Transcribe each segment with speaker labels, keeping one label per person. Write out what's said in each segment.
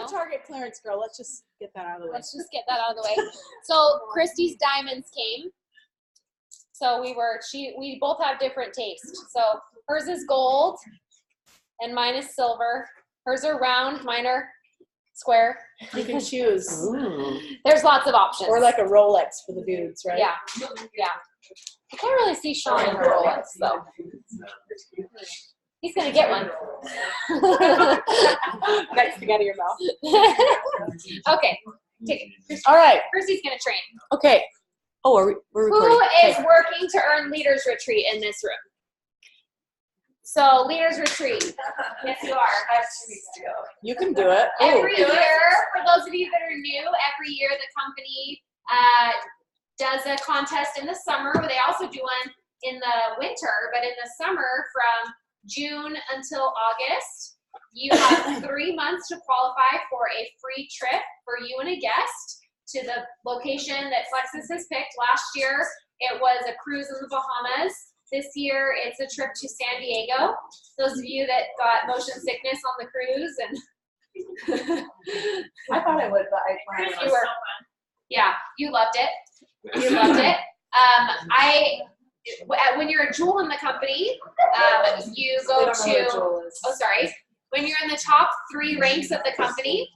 Speaker 1: The Target clearance girl. Let's just get that out of the way.
Speaker 2: Let's just get that out of the way. So Christy's diamonds came. So we both have different tastes. So hers is gold and mine is silver. Hers are round, mine are square.
Speaker 1: You can choose.
Speaker 3: Ooh.
Speaker 2: There's lots of options.
Speaker 1: Or like a Rolex for the dudes, right?
Speaker 2: Yeah. Yeah. I can't really see Sean in her Rolex, though. He's going to get one.
Speaker 1: Next thing out of your mouth.
Speaker 2: Okay. Take it.
Speaker 1: All right.
Speaker 2: Christy's going to train.
Speaker 1: Okay. Oh, we're recording.
Speaker 2: Who is working to earn Leaders Retreat in this room? So, Leaders Retreat. Yes, you are. That's 2 weeks ago.
Speaker 1: You can do it.
Speaker 2: Every year, for those of you that are new, every year the company does a contest in the summer, where they also do one in the winter, but in the summer from June until August, you have 3 months to qualify for a free trip for you and a guest to the location that Flexus has picked. Last year, it was a cruise in the Bahamas. This year, it's a trip to San Diego. Those of you that got motion sickness on the cruise, and
Speaker 1: I thought I would, but I
Speaker 2: you were, yeah, you loved it. You loved it. When you're a jewel in the company, you go to, when you're in the top 3 ranks of the company,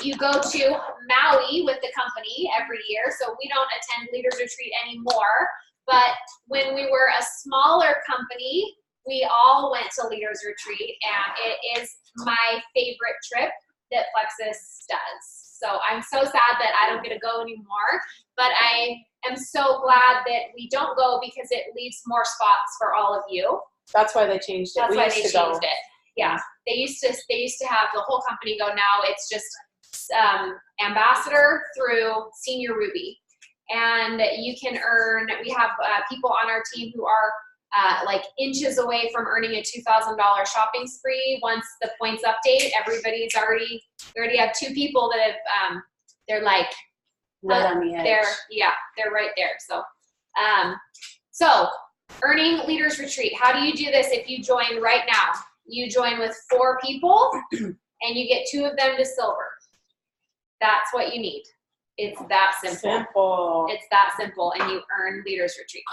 Speaker 2: you go to Maui with the company every year. So we don't attend Leaders Retreat anymore. But when we were a smaller company, we all went to Leaders Retreat, and it is my favorite trip that Flexus does. So I'm so sad that I don't get to go anymore, but I am so glad that we don't go because it leaves more spots for all of you.
Speaker 1: That's why they changed it.
Speaker 2: That's why they changed it. Yeah, they used to have the whole company go. Now it's just ambassador through senior Ruby. And you can earn, we have people on our team who are like inches away from earning a $2,000 shopping spree. Once the points update, we already have 2 people that have, they're like,
Speaker 1: right on the edge.
Speaker 2: They're right there. So earning Leaders Retreat, how do you do this if you join right now? You join with 4 people and you get 2 of them to silver. That's what you need. It's that simple. It's that simple, and you earn Leaders Retreat.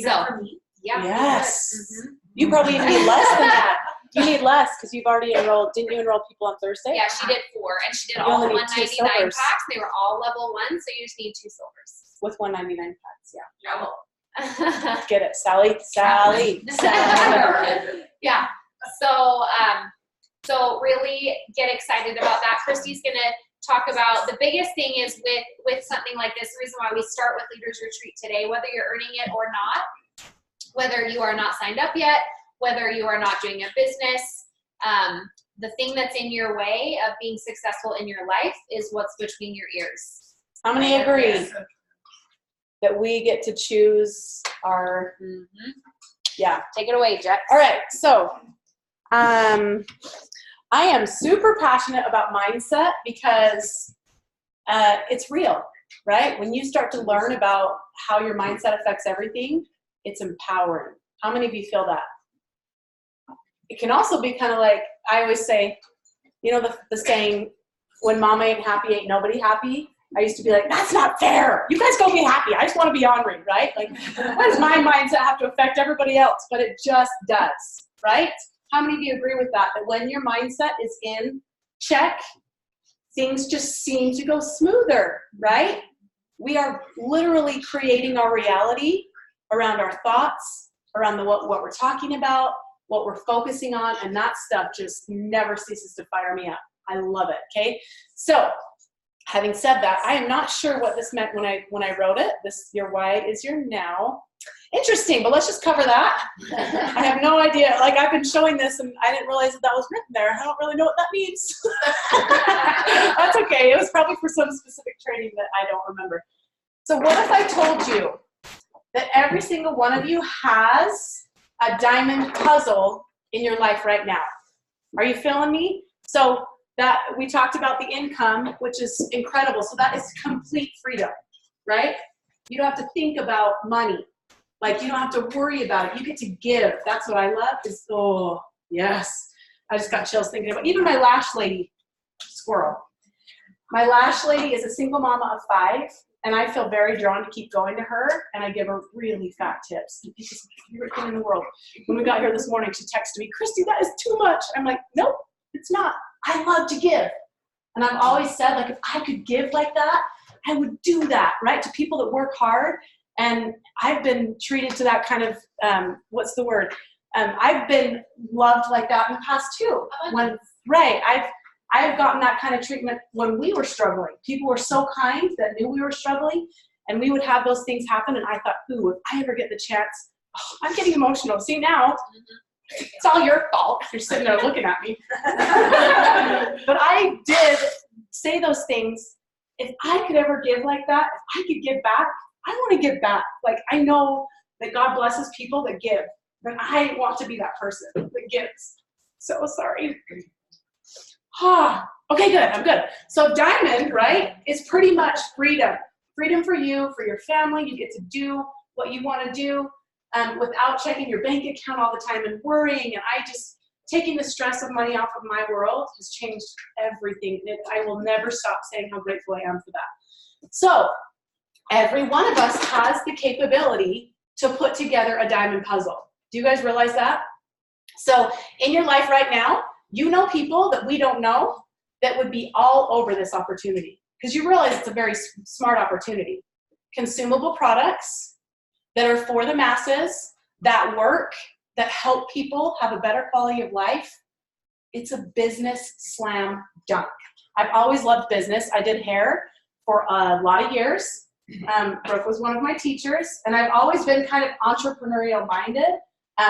Speaker 3: For me?
Speaker 2: Yeah.
Speaker 1: Yes.
Speaker 2: Mm-hmm.
Speaker 1: You probably even need less than that. You need less because you've already enrolled. Didn't you enroll people on Thursday?
Speaker 2: Yeah, she did 4, and she did
Speaker 1: You
Speaker 2: all
Speaker 1: only need
Speaker 2: 199
Speaker 1: 2
Speaker 2: packs.
Speaker 1: silvers.
Speaker 2: They were all level 1, so you just need 2 silvers.
Speaker 1: With 199 packs, yeah.
Speaker 2: Yeah.
Speaker 1: Get it, Sally.
Speaker 2: Yeah. So really get excited about that. Christy's gonna talk about the biggest thing is with something like this. The reason why we start with Leaders Retreat today, whether you're earning it or not, whether you are not signed up yet, whether you are not doing a business, the thing that's in your way of being successful in your life is what's between your ears.
Speaker 1: How many agree that we get to choose our?
Speaker 2: Mm-hmm.
Speaker 1: Yeah.
Speaker 2: Take it away, Jeff.
Speaker 1: All right. So, I am super passionate about mindset because it's real, right? When you start to learn about how your mindset affects everything, it's empowering. How many of you feel that? It can also be kind of like, I always say, you know, the saying, when mama ain't happy, ain't nobody happy. I used to be like, that's not fair. You guys go be happy. I just want to be ornery, right? Like, why does my mindset have to affect everybody else? But it just does, right? How many of you agree with that? That when your mindset is in check, things just seem to go smoother, right? We are literally creating our reality around our thoughts, around what we're talking about, what we're focusing on, and that stuff just never ceases to fire me up. I love it, okay? So, having said that, I am not sure what this meant when I wrote it. Your why is your now. Interesting, but let's just cover that. I have no idea. Like, I've been showing this, and I didn't realize that was written there. I don't really know what that means. That's okay. It was probably for some specific training that I don't remember. So what if I told you that every single one of you has a diamond puzzle in your life right now? Are you feeling me? So that we talked about the income, which is incredible. So that is complete freedom, right? You don't have to think about money. Like, you don't have to worry about it. You get to give. That's what I love is, oh, yes. I just got chills thinking about it. Even my lash lady, squirrel. My lash lady is a single mama of 5, and I feel very drawn to keep going to her, and I give her really fat tips. It's just my favorite thing in the world. When we got here this morning, she texted me, Christy, that is too much. I'm like, nope, it's not. I love to give. And I've always said, like, if I could give like that, I would do that, right, to people that work hard. And I've been treated to that kind of, what's the word? I've been loved like that in the past too. Right, I've gotten that kind of treatment when we were struggling. People were so kind that knew we were struggling, and we would have those things happen, and I thought, ooh, if I ever get the chance, oh, I'm getting emotional. See, now, it's all your fault. You're sitting there looking at me. But I did say those things. If I could ever give like that, if I could give back, I want to give back. Like, I know that God blesses people that give, but I want to be that person that gives. So sorry. Okay, good, I'm good. So diamond, right, is pretty much freedom. Freedom for you, for your family. You get to do what you want to do without checking your bank account all the time and worrying. And taking the stress of money off of my world has changed everything. I will never stop saying how grateful I am for that. So every one of us has the capability to put together a diamond puzzle. Do you guys realize that? So in your life right now, you know people that we don't know that would be all over this opportunity, because you realize it's a very smart opportunity. Consumable products that are for the masses, that work, that help people have a better quality of life. It's a business slam dunk. I've always loved business. I did hair for a lot of years. Brooke was one of my teachers, and I've always been kind of entrepreneurial minded.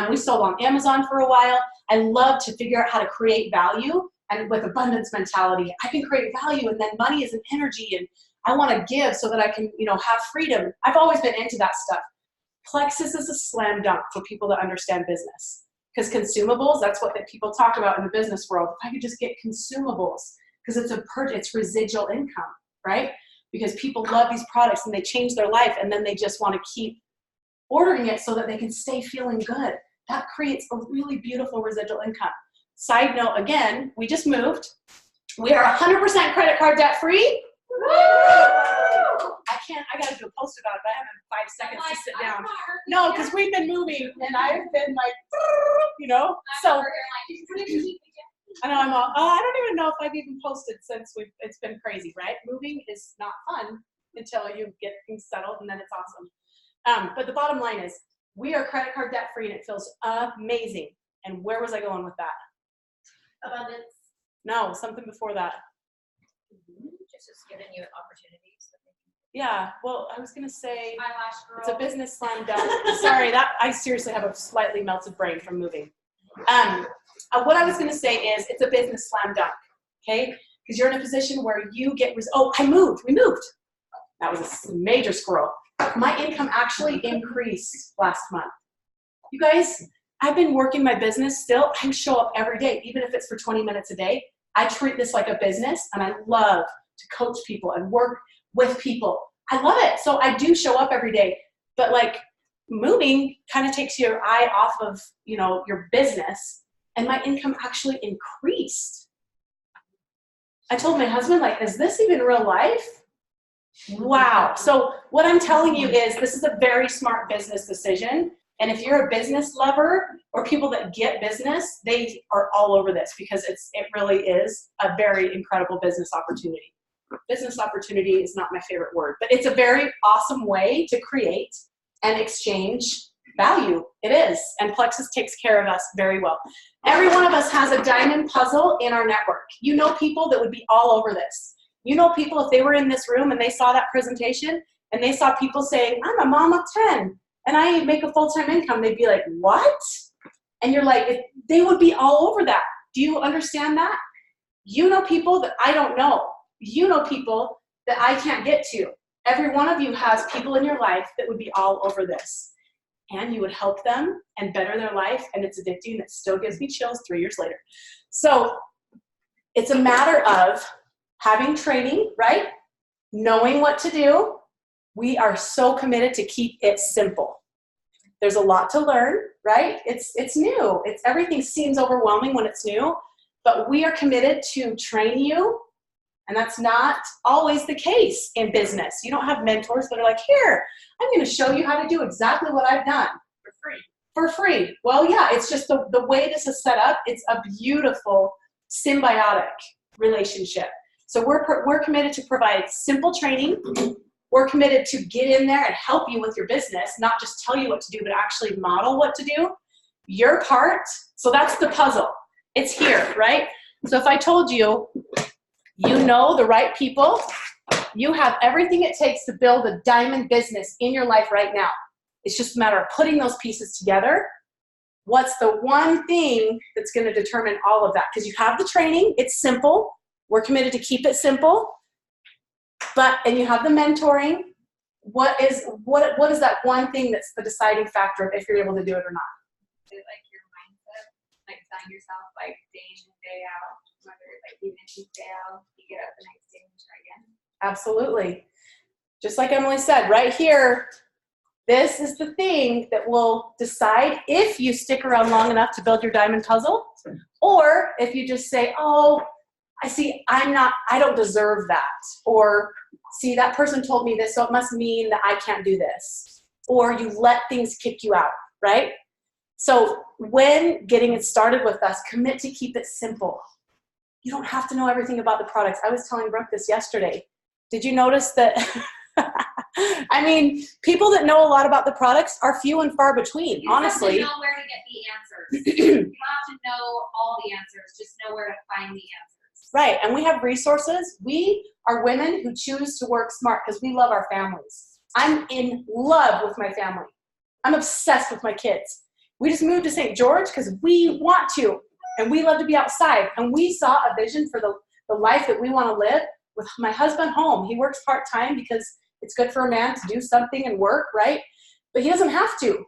Speaker 1: We sold on Amazon for a while. I love to figure out how to create value, and with abundance mentality, I can create value, and then money is an energy, and I want to give so that I can, have freedom. I've always been into that stuff. Plexus is a slam dunk for people that understand business, because consumables, that's what people talk about in the business world. If I could just get consumables, because it's residual income, right? Because people love these products and they change their life, and then they just want to keep ordering it so that they can stay feeling good. That creates a really beautiful residual income. Side note, again, we just moved. We are 100% credit card debt free. I gotta do a post about it, but I have 5 seconds to sit down. No, because we've been moving, and I've been like, so. I know, I don't even know if I've even posted since it's been crazy, right? Moving is not fun until you get things settled, and then it's awesome. But the bottom line is, we are credit card debt free, and it feels amazing. And where was I going with that?
Speaker 2: Abundance.
Speaker 1: No, something before that.
Speaker 2: Just giving you opportunities.
Speaker 1: Yeah, well, I was going to say,
Speaker 2: Eyelash girl.
Speaker 1: It's a business slam dunk. Sorry, I seriously have a slightly melted brain from moving. What I was going to say is, it's a business slam dunk, okay? Because you're in a position where you get, we moved. That was a major squirrel. My income actually increased last month. You guys, I've been working my business still. I show up every day, even if it's for 20 minutes a day. I treat this like a business, and I love to coach people and work with people. I love it. So I do show up every day, but like moving kind of takes your eye off of, your business, and my income actually increased. I told my husband, like, is this even real life? Wow. So what I'm telling you is, this is a very smart business decision. And if you're a business lover or people that get business, they are all over this, because it really is a very incredible business opportunity. Business opportunity is not my favorite word, but it's a very awesome way to create and exchange value. It is. And Plexus takes care of us very well. Every one of us has a diamond puzzle in our network. You know people that would be all over this. You know people, if they were in this room and they saw that presentation and they saw people saying, I'm a mom of 10 and I make a full-time income, they'd be like, what? And you're like, they would be all over that. Do you understand that? You know people that I don't know. You know people that I can't get to. Every one of you has people in your life that would be all over this. And you would help them and better their life, and it's addicting. It still gives me chills 3 years later. So it's a matter of having training, right? Knowing what to do. We are so committed to keep it simple. There's a lot to learn, right? It's new. Everything seems overwhelming when it's new, but we are committed to train you And that's not always the case in business. You don't have mentors that are like, here, I'm going to show you how to do exactly what I've done.
Speaker 3: For free.
Speaker 1: For free. Well, yeah, it's just the way this is set up, it's a beautiful symbiotic relationship. So we're committed to provide simple training. We're committed to get in there and help you with your business, not just tell you what to do, but actually model what to do. Your part, so that's the puzzle. It's here, right? So if I told you, you know the right people, you have everything it takes to build a diamond business in your life right now. It's just a matter of putting those pieces together. What's the one thing that's going to determine all of that? Because you have the training, it's simple. We're committed to keep it simple. And you have the mentoring. What is that one thing that's the deciding factor of if you're able to do it or not?
Speaker 4: Is it like your mindset, like telling yourself like day in and day out, whether like even if you fail, you get up the next day and try again?
Speaker 1: Absolutely. Just like Emily said, right here, this is the thing that will decide if you stick around long enough to build your diamond puzzle, or if you just say, oh, I don't deserve that. Or, see, that person told me this, so it must mean that I can't do this. Or you let things kick you out, right? So when getting it started with us, commit to keep it simple. You don't have to know everything about the products. I was telling Brooke this yesterday. Did you notice that? I mean, people that know a lot about the products are few and far between, honestly.
Speaker 2: You have to know where to get the answers. You don't have to know all the answers. Just know where to find the answers.
Speaker 1: Right, and we have resources. We are women who choose to work smart because we love our families. I'm in love with my family. I'm obsessed with my kids. We just moved to St. George because we want to, and we love to be outside. And we saw a vision for the life that we want to live with my husband home. He works part-time because it's good for a man to do something and work, right? But he doesn't have to.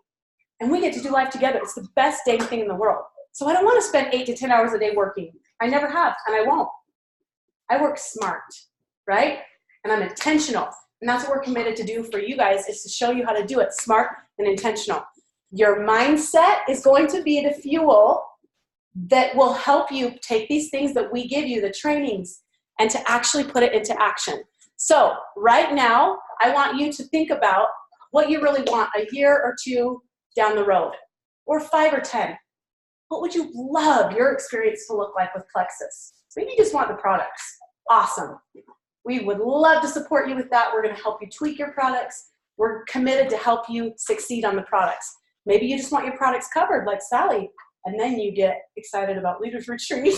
Speaker 1: And we get to do life together. It's the best dang thing in the world. So I don't want to spend 8 to 10 hours a day working. I never have, and I won't. I work smart, right? And I'm intentional. And that's what we're committed to do for you guys, is to show you how to do it smart and intentional. Your mindset is going to be the fuel that will help you take these things that we give you, the trainings, and to actually put it into action. So right now, I want you to think about what you really want a year or two down the road, or 5 or 10. What would you love your experience to look like with Plexus? Maybe you just want the products. Awesome. We would love to support you with that. We're going to help you tweak your products. We're committed to help you succeed on the products. Maybe you just want your products covered like Sally, and then you get excited about Leaders Retreat.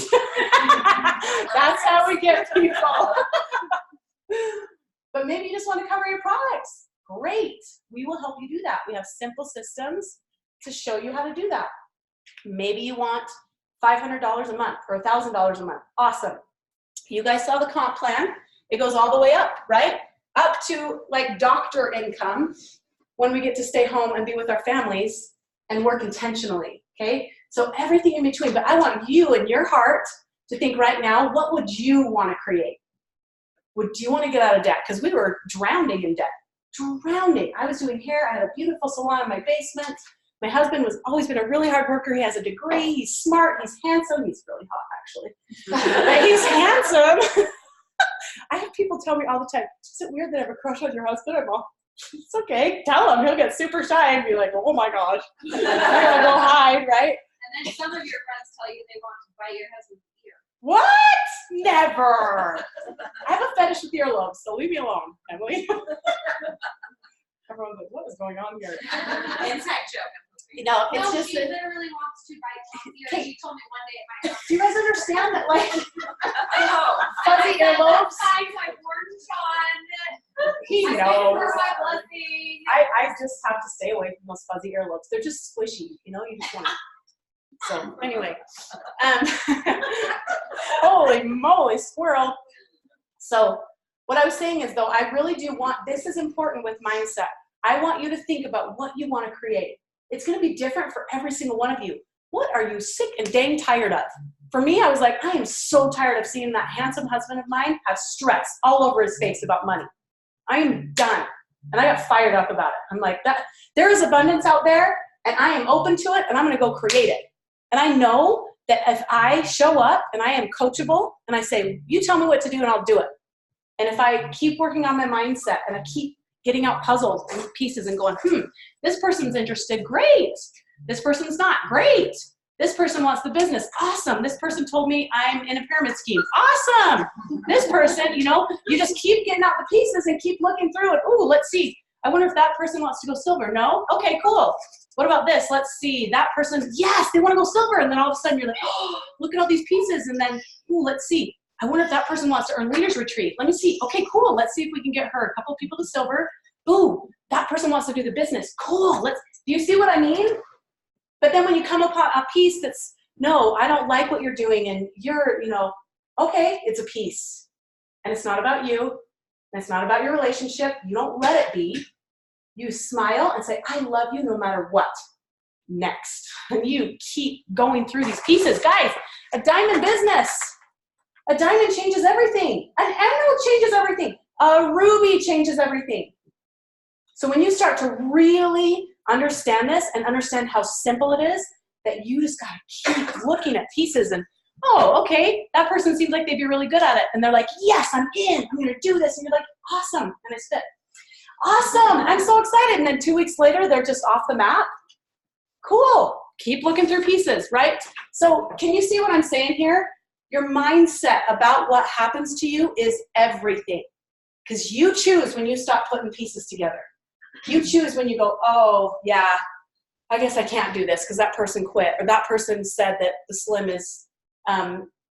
Speaker 1: That's how we get people. But maybe you just want to cover your products. Great. We will help you do that. We have simple systems to show you how to do that. Maybe you want $500 a month or $1,000 a month. Awesome. You guys saw the comp plan. It goes all the way up, right? Up to like doctor income when we get to stay home and be with our families and work intentionally, okay? So everything in between. But I want you in your heart to think right now, what would you want to create? Do you want to get out of debt? Because we were drowning in debt. Drowning. I was doing hair. I had a beautiful salon in my basement. My husband was always been a really hard worker. He has a degree. He's smart. He's handsome. He's really hot, actually. But he's handsome. I have people tell me all the time, is it weird that I have a crush on your husband? I'm all, it's okay. Tell him. He'll get super shy and be like, oh my gosh. I'm going to go hide, right?
Speaker 4: And then some of your friends tell you they want to bite your husband's ear.
Speaker 1: What? Never. I have a fetish with earlobes, so leave me alone, Emily. Everyone's like, what is going on here?
Speaker 4: Inside joke.
Speaker 1: No, it's
Speaker 4: No,
Speaker 1: just
Speaker 4: she literally wants to bite Tom's ear. She told me one day at my house.
Speaker 1: do you guys understand that, like,
Speaker 4: I know.
Speaker 1: fuzzy earlobes?
Speaker 4: Sometimes I warned Sean.
Speaker 1: He
Speaker 4: I gave
Speaker 1: knows.
Speaker 4: her my blessing.
Speaker 1: I just have to stay away from those fuzzy earlobes. They're just squishy, you know? You just want to. So, anyway. Holy moly, squirrel. So, what I was saying is, though, I really do want, this is important with mindset. I want you to think about what you want to create. It's going to be different for every single one of you. What are you sick and dang tired of? For me, I was like, I am so tired of seeing that handsome husband of mine have stress all over his face about money. I am done. And I got fired up about it. I'm like, that there is abundance out there, and I am open to it, and I'm going to go create it. And I know that if I show up and I am coachable and I say, you tell me what to do and I'll do it. And if I keep working on my mindset and I keep getting out puzzles and pieces and going, this person's interested, great. This person's not, great. This person wants the business, awesome. This person told me I'm in a pyramid scheme, awesome. This person, you know, you just keep getting out the pieces and keep looking through it. Ooh, let's see. I wonder if that person wants to go silver. No? Okay, cool. What about this? Let's see. That person, yes, they want to go silver. And then all of a sudden you're like, oh, look at all these pieces. And then, ooh, let's see. I wonder if that person wants to earn leaders retreat. Let me see. Okay, cool. Let's see if we can get her a couple people to silver. Ooh, that person wants to do the business. Cool. Do you see what I mean? But then when you come upon a piece that's, no, I don't like what you're doing, and you're, you know, okay, it's a piece. And it's not about you. And it's not about your relationship. You don't let it be. You smile and say, I love you no matter what. Next. And you keep going through these pieces. Guys, a diamond business. A diamond changes everything. An emerald changes everything. A ruby changes everything. So when you start to really understand this and understand how simple it is, that you just got to keep looking at pieces and, oh, okay, that person seems like they'd be really good at it. And they're like, yes, I'm in. I'm going to do this. And you're like, awesome. And it's fit. Awesome. I'm so excited. And then 2 weeks later, they're just off the map. Cool. Keep looking through pieces, right? So can you see what I'm saying here? Your mindset about what happens to you is everything. Because you choose when you stop putting pieces together. You choose when you go, oh, yeah, I guess I can't do this because that person quit, or that person said that the Slim is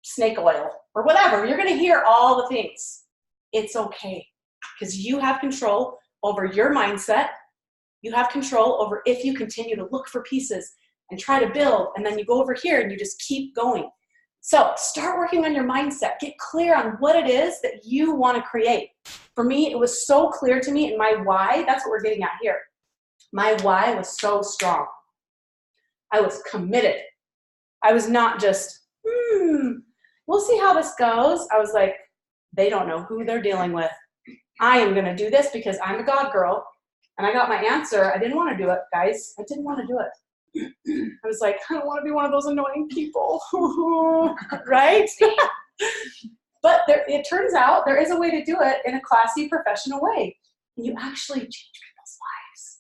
Speaker 1: snake oil, or whatever. You're going to hear all the things. It's okay, because you have control over your mindset. You have control over if you continue to look for pieces and try to build, and then you go over here and you just keep going. So start working on your mindset. Get clear on what it is that you want to create. For me, it was so clear to me in my why. That's what we're getting at here. My why was so strong. I was committed. I was not just, we'll see how this goes. I was like, they don't know who they're dealing with. I am going to do this because I'm a God girl. And I got my answer. I didn't want to do it, guys. I didn't want to do it. I was like, I don't want to be one of those annoying people, right? But it turns out there is a way to do it in a classy, professional way. And you actually change people's lives.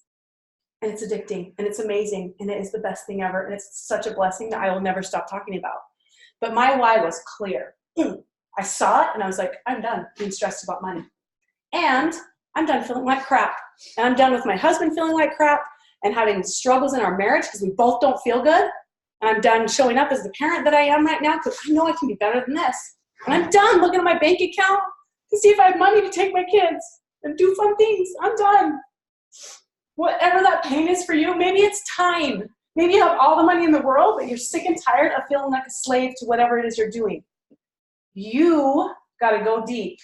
Speaker 1: And it's addicting, and it's amazing, and it is the best thing ever, and it's such a blessing that I will never stop talking about. But my why was clear. I saw it, and I was like, I'm done being stressed about money. And I'm done feeling like crap. And I'm done with my husband feeling like crap and having struggles in our marriage because we both don't feel good. And I'm done showing up as the parent that I am right now because I know I can be better than this. And I'm done looking at my bank account to see if I have money to take my kids and do fun things. I'm done. Whatever that pain is for you, maybe it's time. Maybe you have all the money in the world, but you're sick and tired of feeling like a slave to whatever it is you're doing. You got to go deep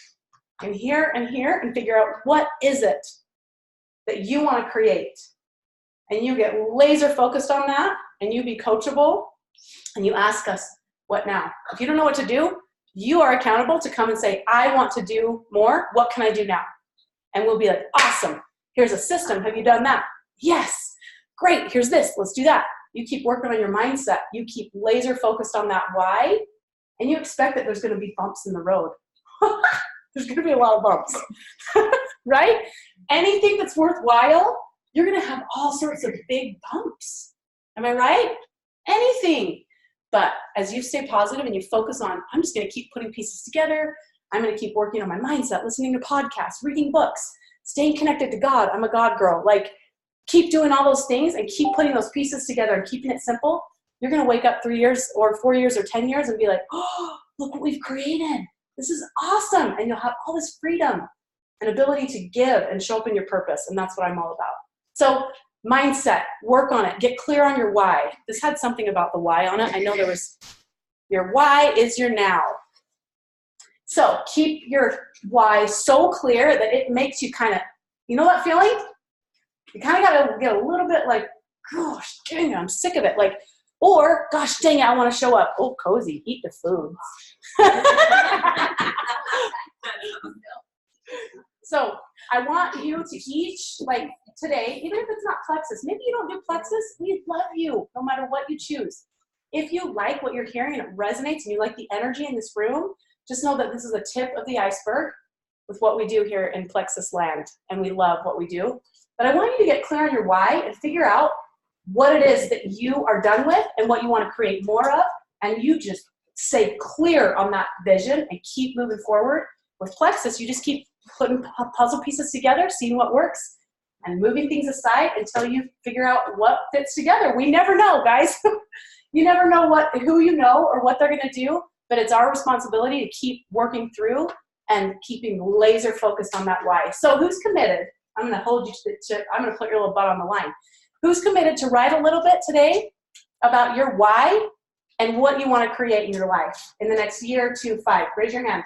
Speaker 1: and here and figure out what is it that you want to create. And you get laser focused on that, and you be coachable, and you ask us, what now? If you don't know what to do, you are accountable to come and say, I want to do more. What can I do now? And we'll be like, awesome. Here's a system. Have you done that? Yes. Great. Here's this. Let's do that. You keep working on your mindset. You keep laser focused on that why, and you expect that there's going to be bumps in the road. There's going to be a lot of bumps, right? Anything that's worthwhile, you're going to have all sorts of big bumps. Am I right? Anything. But as you stay positive and you focus on, I'm just going to keep putting pieces together. I'm going to keep working on my mindset, listening to podcasts, reading books, staying connected to God. I'm a God girl. Like, keep doing all those things and keep putting those pieces together and keeping it simple. You're going to wake up 3 years or 4 years or 10 years and be like, oh, look what we've created. This is awesome. And you'll have all this freedom and ability to give and show up in your purpose. And that's what I'm all about. So mindset, work on it. Get clear on your why. This had something about the why on it. I know there was, your why is your now. So keep your why so clear that it makes you kind of, you know that feeling? You kind of got to get a little bit like, gosh, dang it, I'm sick of it. Like, or, gosh, dang it, I want to show up. Oh, cozy, eat the food. So I want you to each, like today, even if it's not plexus, maybe you don't do plexus, we love you no matter what you choose. If you like what you're hearing and it resonates and you like the energy in this room, just know that this is the tip of the iceberg with what we do here in Plexus Land, and we love what we do. But I want you to get clear on your why and figure out what it is that you are done with and what you want to create more of, and you just stay clear on that vision and keep moving forward. With Plexus, you just keep putting puzzle pieces together, seeing what works, and moving things aside until you figure out what fits together. We never know, guys. You never know who you know or what they're going to do, but it's our responsibility to keep working through and keeping laser focused on that why. So who's committed? I'm going to hold you I'm going to put your little butt on the line. Who's committed to write a little bit today about your why and what you want to create in your life in the next year, 2, 5? Raise your hand.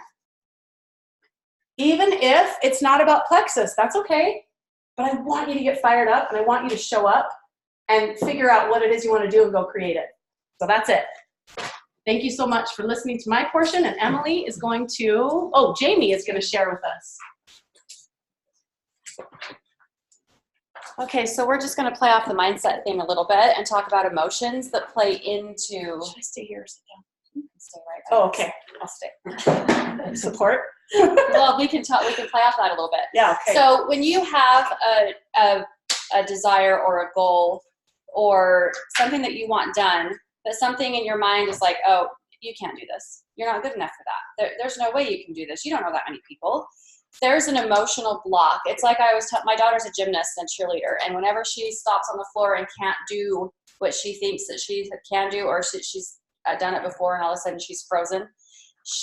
Speaker 1: Even if it's not about Plexus, that's okay. But I want you to get fired up, and I want you to show up and figure out what it is you want to do and go create it. So that's it. Thank you so much for listening to my portion, and Emily is going to, Jamie is going to share with us.
Speaker 3: Okay, so we're just going to play off the mindset theme a little bit and talk about emotions that play into.
Speaker 1: Should I stay here or sit down?
Speaker 3: You can stay right there.
Speaker 1: Oh, okay. I'll stay. Support.
Speaker 3: Well, we can play off that a little bit.
Speaker 1: Yeah, okay.
Speaker 3: So when you have a desire or a goal or something that you want done, but something in your mind is like, oh, you can't do this. You're not good enough for that. There's no way you can do this. You don't know that many people. There's an emotional block. It's like I always tell, my daughter's a gymnast and a cheerleader, and whenever she stops on the floor and can't do what she thinks that she can do, or she's done it before and all of a sudden she's frozen,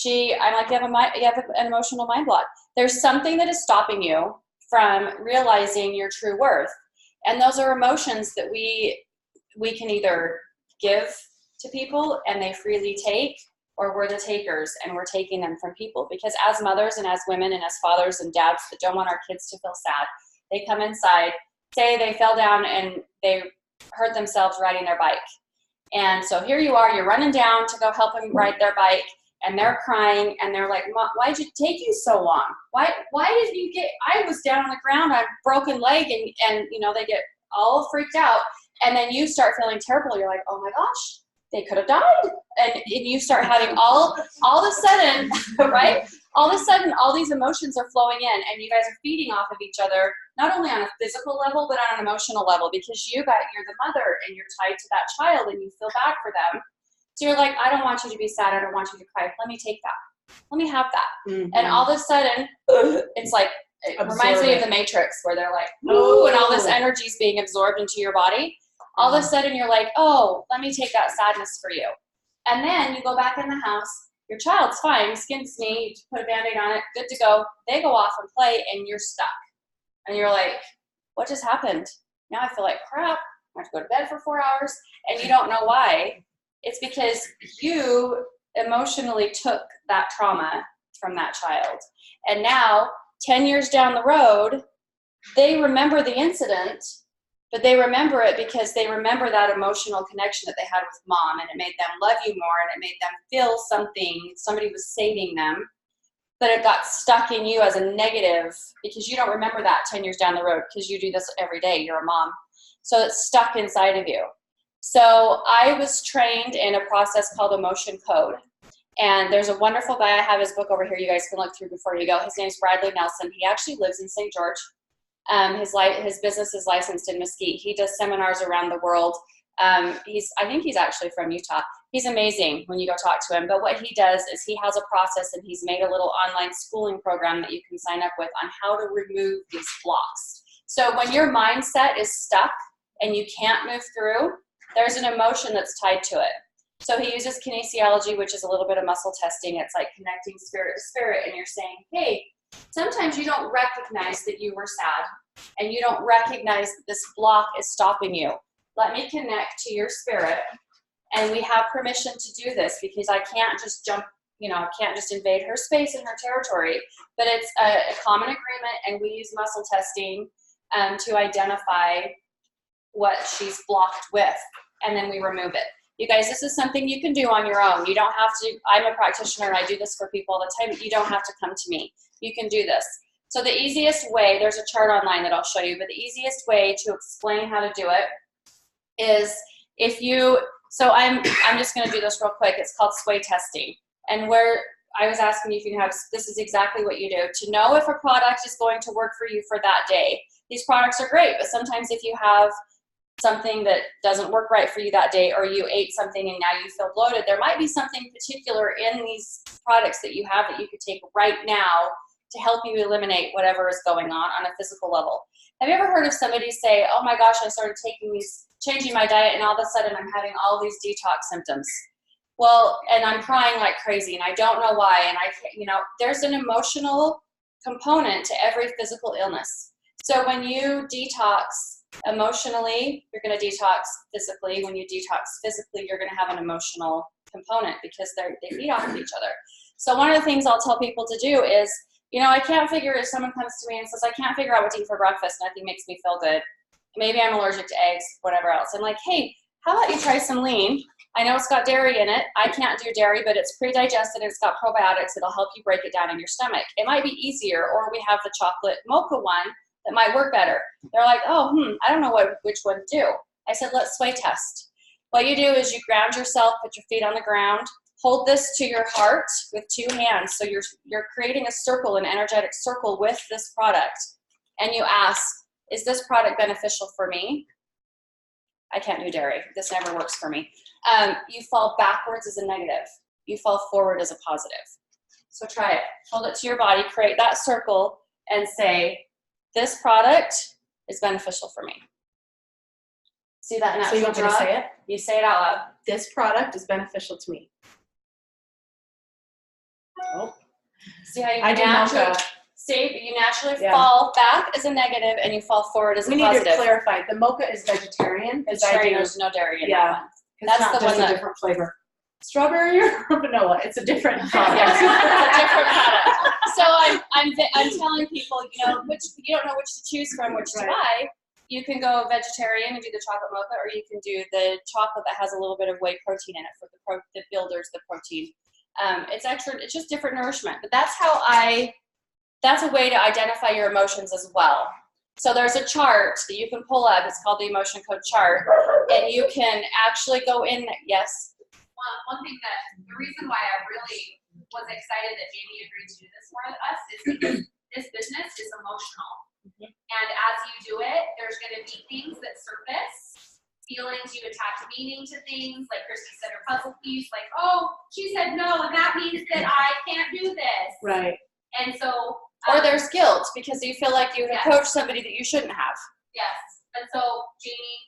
Speaker 3: I'm like, you have an emotional mind block. There's something that is stopping you from realizing your true worth. And those are emotions that we can either give to people and they freely take, or we're the takers and we're taking them from people. Because as mothers and as women and as fathers and dads that don't want our kids to feel sad, they come inside, say they fell down and they hurt themselves riding their bike. And so here you are, you're running down to go help them ride their bike, and they're crying and they're like, Mom, why did it take you so long? Why did you I was down on the ground, I have a broken leg, and you know, they get all freaked out. And then you start feeling terrible. You're like, oh my gosh, they could have died. And you start having all of a sudden, right? All of a sudden, all these emotions are flowing in, and you guys are feeding off of each other, not only on a physical level, but on an emotional level, because you're the mother and you're tied to that child and you feel bad for them. So you're like, I don't want you to be sad. I don't want you to cry. Let me take that. Let me have that. Mm-hmm. And all of a sudden, it's like, it reminds me of the Matrix, where they're like, ooh, and all this energy is being absorbed into your body. All of a sudden, you're like, oh, let me take that sadness for you. And then you go back in the house. Your child's fine, skin's neat, put a Band-Aid on it, good to go. They go off and play, and you're stuck. And you're like, what just happened? Now I feel like crap. I have to go to bed for 4 hours, and you don't know why. It's because you emotionally took that trauma from that child. And now, 10 years down the road, they remember the incident, but they remember it because they remember that emotional connection that they had with mom, and it made them love you more, and it made them feel somebody was saving them, but it got stuck in you as a negative because you don't remember that 10 years down the road because you do this every day. You're a mom. So it's stuck inside of you. So I was trained in a process called Emotion Code. And there's a wonderful guy. I have his book over here. You guys can look through before you go. His name's Bradley Nelson. He actually lives in St. George. His business is licensed in Mesquite. He does seminars around the world. I think he's actually from Utah. He's amazing when you go talk to him. But what he does is he has a process, and he's made a little online schooling program that you can sign up with on how to remove these blocks. So when your mindset is stuck and you can't move through, there's an emotion that's tied to it. So he uses kinesiology, which is a little bit of muscle testing. It's like connecting spirit to spirit, and you're saying, hey, sometimes you don't recognize that you were sad, and you don't recognize that this block is stopping you. Let me connect to your spirit, and we have permission to do this because I can't just jump, I can't just invade her space and her territory, but it's a common agreement, and we use muscle testing to identify what she's blocked with, and then we remove it. You guys, this is something you can do on your own. You don't have to, I'm a practitioner and I do this for people all the time, but you don't have to come to me. You can do this. So the easiest way, there's a chart online that I'll show you, but the easiest way to explain how to do it is if you So I'm just going to do this real quick. It's called sway testing. And where I was asking you if you can have, this is exactly what you do. To know if a product is going to work for you for that day. These products are great, but sometimes if you have something that doesn't work right for you that day, or you ate something and now you feel bloated, there might be something particular in these products that you have that you could take right now to help you eliminate whatever is going on a physical level. Have you ever heard of somebody say, oh my gosh, I started taking these, changing my diet, and all of a sudden I'm having all these detox symptoms? Well, and I'm crying like crazy, and I don't know why, and I can't, you know, there's an emotional component to every physical illness. So when you detox emotionally, you're going to detox physically. When you detox physically, you're going to have an emotional component because they feed off of each other. So one of the things I'll tell people to do is, you know, I can't figure, if someone comes to me and says, I can't figure out what to eat for breakfast, nothing makes me feel good. Maybe I'm allergic to eggs, whatever else. I'm like, hey, how about you try some lean? I know it's got dairy in it. I can't do dairy, but it's pre-digested and it's got probiotics. It'll help you break it down in your stomach. It might be easier, or we have the chocolate mocha one that might work better. They're like, oh, I don't know which one to do. I said, let's sway test. What you do is you ground yourself, put your feet on the ground, hold this to your heart with 2 hands. So you're creating a circle, an energetic circle with this product. And you ask, is this product beneficial for me? I can't do dairy. This never works for me. You fall backwards as a negative. You fall forward as a positive. So try it. Hold it to your body, create that circle, and say, this product is beneficial for me. See that natural
Speaker 1: So you want me to say it?
Speaker 3: You say it out loud.
Speaker 1: This product is beneficial to me. Oh.
Speaker 3: See how you
Speaker 1: I do
Speaker 3: naturally,
Speaker 1: mocha.
Speaker 3: see, you naturally
Speaker 1: Yeah.
Speaker 3: fall back as a negative and you fall forward as a
Speaker 1: We need
Speaker 3: positive.
Speaker 1: to clarify. The mocha is vegetarian.
Speaker 3: It's vegetarian, there's no dairy in that one.
Speaker 1: That's
Speaker 3: That's
Speaker 1: not
Speaker 3: the
Speaker 1: just
Speaker 3: one
Speaker 1: a
Speaker 3: that-
Speaker 1: different flavor. Strawberry or vanilla? It's a different product.
Speaker 3: Yes, it's a different product. So I'm telling people, you know, you don't know which to choose from, which to buy. You can go vegetarian and do the chocolate mocha, or you can do the chocolate that has a little bit of whey protein in it for that builders the protein. It's just different nourishment. But that's a way to identify your emotions as well. So there's a chart that you can pull up. It's called the emotion code chart, and you can actually go in. Yes.
Speaker 4: One thing the reason why I really was excited that Jamie agreed to do this for us is because this business is emotional. And as you do it, there's going to be things that surface, feelings, you attach meaning to things, like Christy said, her puzzle piece, like, oh, she said no, and that means that I can't do this.
Speaker 1: Right.
Speaker 4: And so.
Speaker 3: Or there's guilt because you feel like you approached somebody that you shouldn't have.
Speaker 4: Yes. And so, Jamie.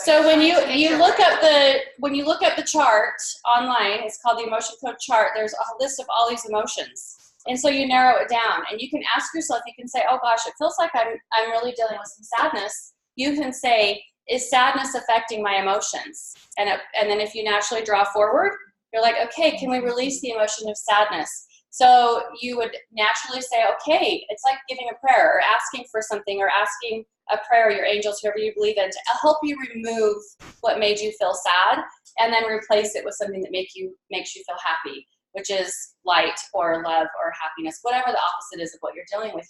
Speaker 3: So when you look up the chart online, it's called the emotion code chart. There's a list of all these emotions, and so you narrow it down. And you can ask yourself. You can say, "Oh gosh, it feels like I'm really dealing with some sadness." You can say, "Is sadness affecting my emotions?" And then if you naturally draw forward, you're like, "Okay, can we release the emotion of sadness?" So you would naturally say, "Okay," it's like giving a prayer or asking for something or asking a prayer, your angels, whoever you believe in, to help you remove what made you feel sad and then replace it with something that makes you feel happy, which is light or love or happiness, whatever the opposite is of what you're dealing with.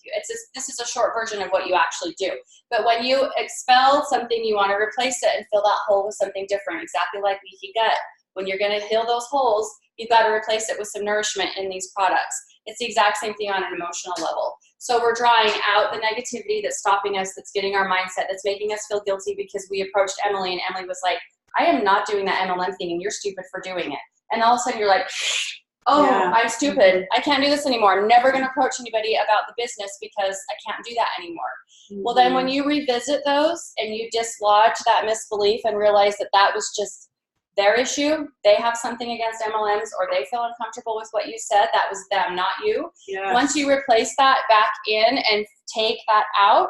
Speaker 3: This is a short version of what you actually do. But when you expel something, you want to replace it and fill that hole with something different, exactly like leaky gut. When you're going to heal those holes, you've got to replace it with some nourishment in these products. It's the exact same thing on an emotional level. So we're drawing out the negativity that's stopping us, that's getting our mindset, that's making us feel guilty because we approached Emily and Emily was like, I am not doing that MLM thing and you're stupid for doing it. And all of a sudden you're like, oh, yeah. I'm stupid. I can't do this anymore. I'm never going to approach anybody about the business because I can't do that anymore. Mm-hmm. Well, then when you revisit those and you dislodge that misbelief and realize that that was just their issue, they have something against MLMs or they feel uncomfortable with what you said, that was them, not you. Yes. Once you replace that back in and take that out,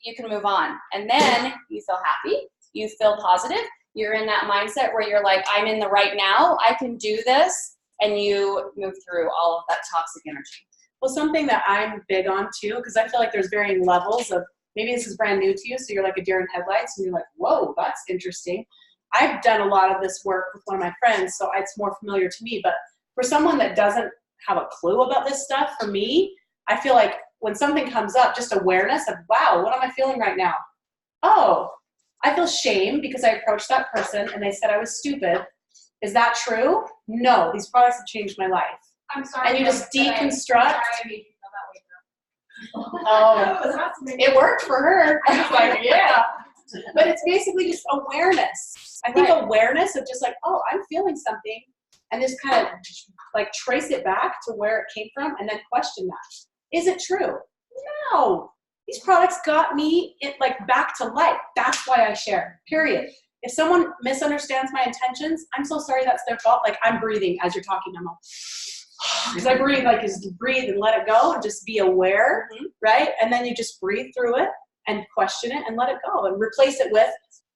Speaker 3: you can move on. And then you feel happy, you feel positive, you're in that mindset where you're like, I'm in the right now, I can do this, and you move through all of that toxic energy.
Speaker 1: Well, something that I'm big on too, because I feel like there's varying levels of, maybe this is brand new to you, so you're like a deer in headlights and you're like, whoa, that's interesting. I've done a lot of this work with one of my friends, so it's more familiar to me. But for someone that doesn't have a clue about this stuff, for me, I feel like when something comes up, just awareness of, wow, what am I feeling right now? Oh, I feel shame because I approached that person and they said I was stupid. Is that true? No, these products have changed my life.
Speaker 4: I'm sorry.
Speaker 1: And you just deconstruct.
Speaker 4: Sorry, I made you feel that way.
Speaker 1: Oh, it worked for her. I was like, yeah. But it's basically just awareness. I think awareness of just like, oh, I'm feeling something, and just kind of like trace it back to where it came from, and then question that. Is it true? No. These products got me like back to life. That's why I share. Period. If someone misunderstands my intentions, I'm so sorry. That's their fault. Like I'm breathing as you're talking, I'm like, because I breathe, like just breathe and let it go and just be aware, right? And then you just breathe through it and question it and let it go and replace it with,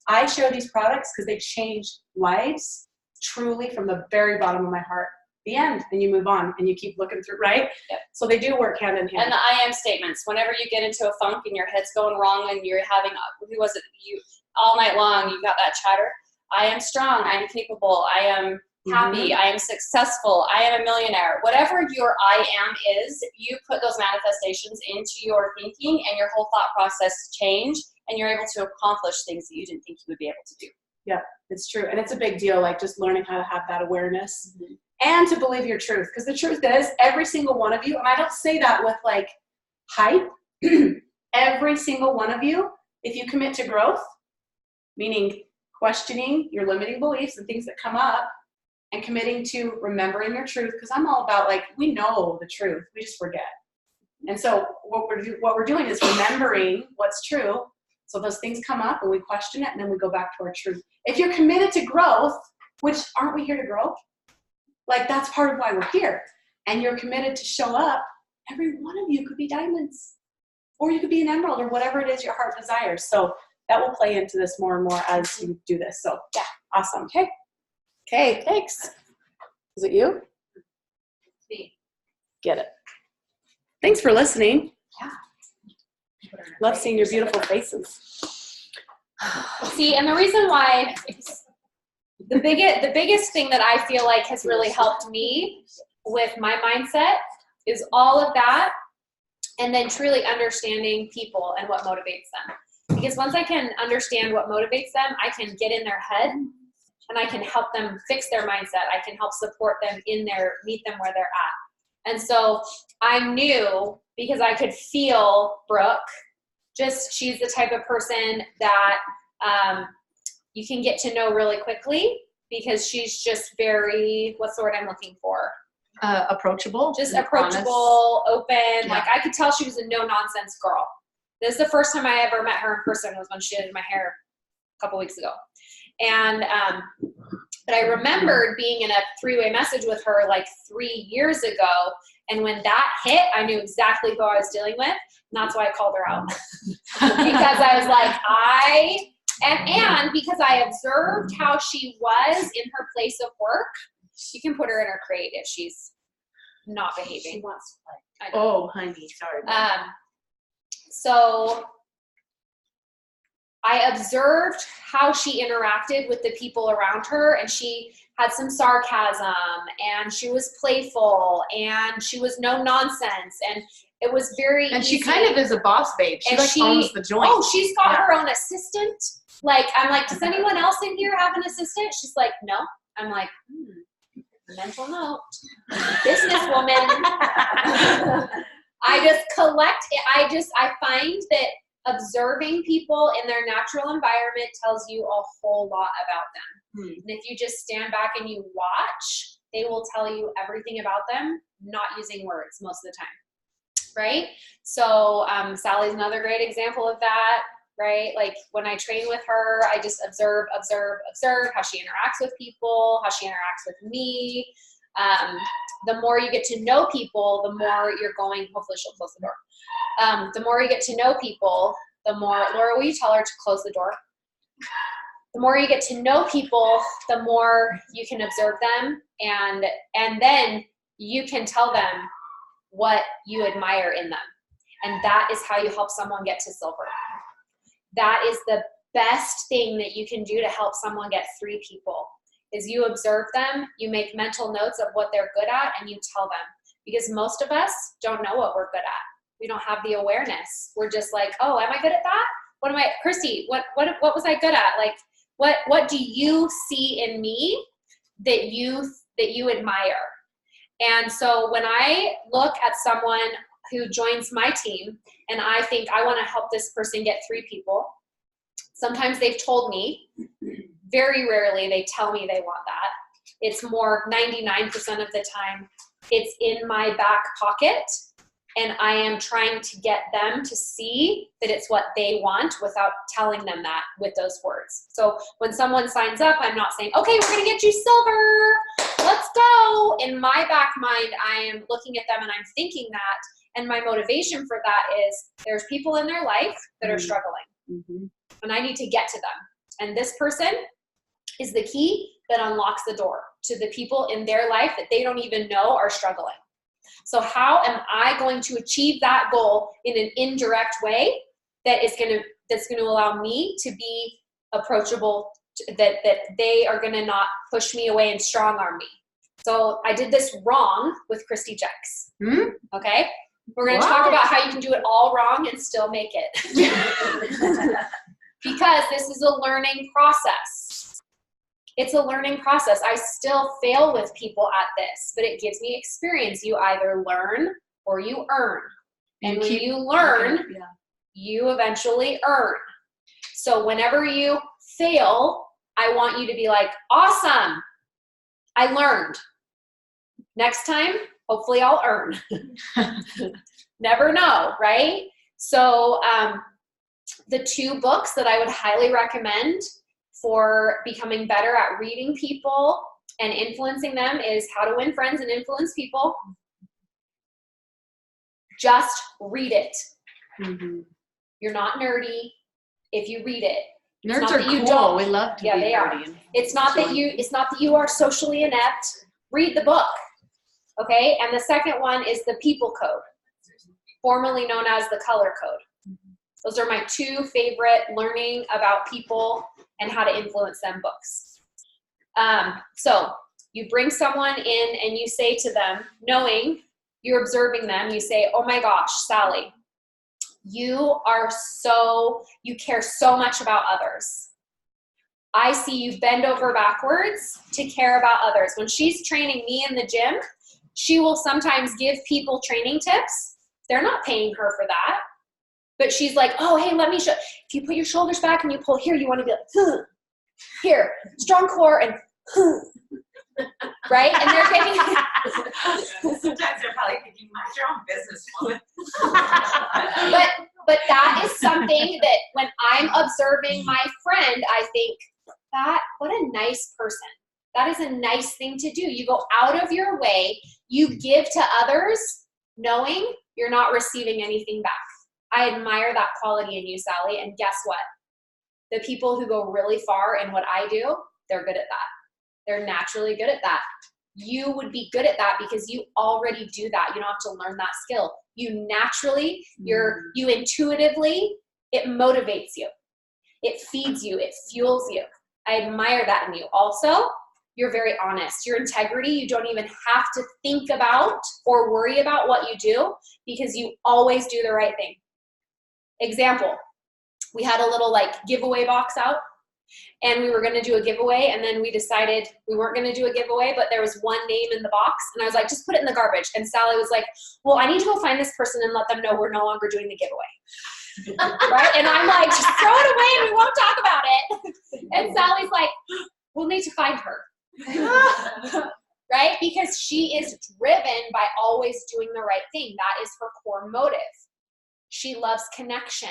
Speaker 1: I share these products because they change lives truly from the very bottom of my heart. The end. And you move on and you keep looking through, right?
Speaker 3: Yep.
Speaker 1: So they do work hand in hand.
Speaker 3: And the I am statements. Whenever you get into a funk and your head's going wrong and you're having, who was it? You all night long, you got that chatter. I am strong. I am capable. I am happy. I am successful. I am a millionaire. Whatever your I am is, you put those manifestations into your thinking and your whole thought process change, and you're able to accomplish things that you didn't think you would be able to do.
Speaker 1: Yeah, it's true. And it's a big deal, like just learning how to have that awareness and to believe your truth. Because the truth is, every single one of you, and I don't say that with like hype, every single one of you, if you commit to growth, meaning questioning your limiting beliefs and things that come up, and committing to remembering your truth, because I'm all about like, we know the truth, we just forget. And so what we're doing is remembering what's true. So those things come up and we question it and then we go back to our truth. If you're committed to growth, which aren't we here to grow? Like that's part of why we're here. And you're committed to show up, every one of you could be diamonds. Or you could be an emerald or whatever it is your heart desires. So that will play into this more and more as you do this. So yeah, awesome. Okay, thanks. Is it you?
Speaker 4: Me.
Speaker 1: Get it. Thanks for listening. Yeah. Love seeing your beautiful faces.
Speaker 2: See, and the reason why the biggest thing that I feel like has really helped me with my mindset is all of that, and then truly understanding people and what motivates them. Because once I can understand what motivates them, I can get in their head and I can help them fix their mindset. I can help support them meet them where they're at. And so I knew, because I could feel Brooke, she's the type of person that you can get to know really quickly, because she's just very, what's the word I'm looking for?
Speaker 1: Approachable.
Speaker 2: Just approachable,
Speaker 1: honest.
Speaker 2: open. Yeah. Like I could tell she was a no-nonsense girl. This is the first time I ever met her in person, was when she did my hair a couple weeks ago. And but I remembered being in a three-way message with her like 3 years ago. And when that hit, I knew exactly who I was dealing with. And that's why I called her out. Because I was like, and because I observed how she was in her place of work. You can put her in her crate if she's not behaving.
Speaker 1: She wants to play. Oh, honey, sorry.
Speaker 2: So I observed how she interacted with the people around her, and she had some sarcasm, and she was playful, and she was no nonsense, and it was very
Speaker 1: And
Speaker 2: easy.
Speaker 1: she kind of is a boss babe. She owns the joint.
Speaker 2: Oh, she's got her own assistant. Like, I'm like, does anyone else in here have an assistant? She's like, no. I'm like, mental note. Businesswoman. I just collect it. I find that observing people in their natural environment tells you a whole lot about them. And if you just stand back and you watch, they will tell you everything about them, not using words most of the time. Right? So Sally's another great example of that. Right? Like when I train with her, I just observe how she interacts with people, how she interacts with me. The more you get to know people, the more you're going, hopefully she'll close the door. The more you get to know people, the more, Laura, will you tell her to close the door? The more you get to know people, the more you can observe them, and then you can tell them what you admire in them. And that is how you help someone get to silver. That is the best thing that you can do to help someone get 3 people, is you observe them, you make mental notes of what they're good at, and you tell them. Because most of us don't know what we're good at. We don't have the awareness. We're just like, oh, am I good at that? Christy, what was I good at? Like, what do you see in me that you admire? And so when I look at someone who joins my team and I think I want to help this person get 3 people, sometimes they've told me, very rarely they tell me they want that. It's more 99% of the time it's in my back pocket, and I am trying to get them to see that it's what they want without telling them that with those words. So when someone signs up, I'm not saying, okay, we're going to get you silver. Let's go. In my back mind, I am looking at them and I'm thinking that. And my motivation for that is there's people in their life that are struggling. And I need to get to them. And this person is the key that unlocks the door to the people in their life that they don't even know are struggling. So how am I going to achieve that goal in an indirect way that's going to allow me to be approachable, that they are going to not push me away and strong arm me? So I did this wrong with Christy Jex. Okay? We're going to talk about how you can do it all wrong and still make it. Because this is a learning process. It's a learning process. I still fail with people at this, but it gives me experience. You either learn or you earn. And when you learn, you eventually earn. So whenever you fail, I want you to be like, awesome, I learned. Next time, hopefully I'll earn. Never know, right? So the 2 books that I would highly recommend for becoming better at reading people and influencing them is How to Win Friends and Influence People. Just read it. You're not nerdy if you read it.
Speaker 5: Nerds are cool. We love to be
Speaker 2: they
Speaker 5: nerdy.
Speaker 2: Are. It's not that you are socially inept. Read the book. Okay? And the second one is The People Code, formerly known as the Color Code. Those are my 2 favorite learning about people and how to influence them books. So you bring someone in and you say to them, knowing you're observing them, you say, oh my gosh, Sally, you care so much about others. I see you bend over backwards to care about others. When she's training me in the gym, she will sometimes give people training tips. They're not paying her for that. But she's like, oh, hey, let me show. If you put your shoulders back and you pull here, you want to be like, here, strong core and right? And they're getting.
Speaker 6: Sometimes they're probably thinking, mind your own business, woman.
Speaker 2: but that is something that when I'm observing my friend, I think, what a nice person. That is a nice thing to do. You go out of your way, you give to others, knowing you're not receiving anything back. I admire that quality in you, Sally, and guess what? The people who go really far in what I do, they're good at that. They're naturally good at that. You would be good at that because you already do that. You don't have to learn that skill. You naturally, you intuitively, it motivates you. It feeds you. It fuels you. I admire that in you. Also, you're very honest. Your integrity, you don't even have to think about or worry about what you do because you always do the right thing. Example, we had a little giveaway box out and we were going to do a giveaway, and then we decided we weren't going to do a giveaway, but there was one name in the box, and I was like, just put it in the garbage. And Sally was like, well, I need to go find this person and let them know we're no longer doing the giveaway. Right? And I'm like, just throw it away and we won't talk about it. And Sally's like, we'll need to find her. Right? Because she is driven by always doing the right thing. That is her core motive. She loves connection.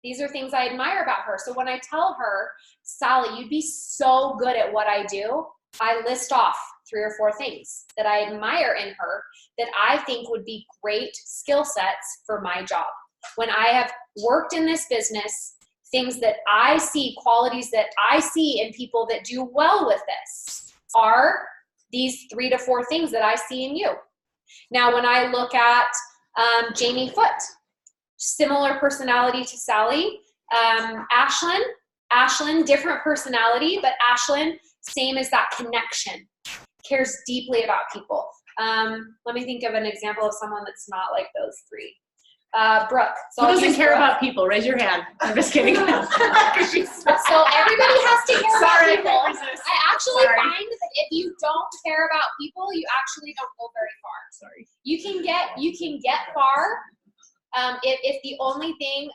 Speaker 2: These are things I admire about her. So when I tell her, Sally, you'd be so good at what I do, I list off 3 or 4 things that I admire in her that I think would be great skill sets for my job. When I have worked in this business, things that I see, qualities that I see in people that do well with this are these 3 to 4 things that I see in you. Now, when I look at Jamie Foote, similar personality to Sally. Ashlyn, different personality, but Ashlyn, same as that connection, cares deeply about people. Let me think of an example of someone that's not like those 3. Brooke. So
Speaker 1: Who
Speaker 2: I'll
Speaker 1: doesn't
Speaker 2: use
Speaker 1: care
Speaker 2: Brooke.
Speaker 1: about people? Raise your hand. I'm just kidding.
Speaker 2: So everybody has to care
Speaker 1: Sorry,
Speaker 2: about people.
Speaker 1: I can't resist.
Speaker 2: I actually
Speaker 1: Sorry.
Speaker 2: find that if you don't care about people, you actually don't go very far.
Speaker 1: Sorry.
Speaker 2: You can get far if the only thing,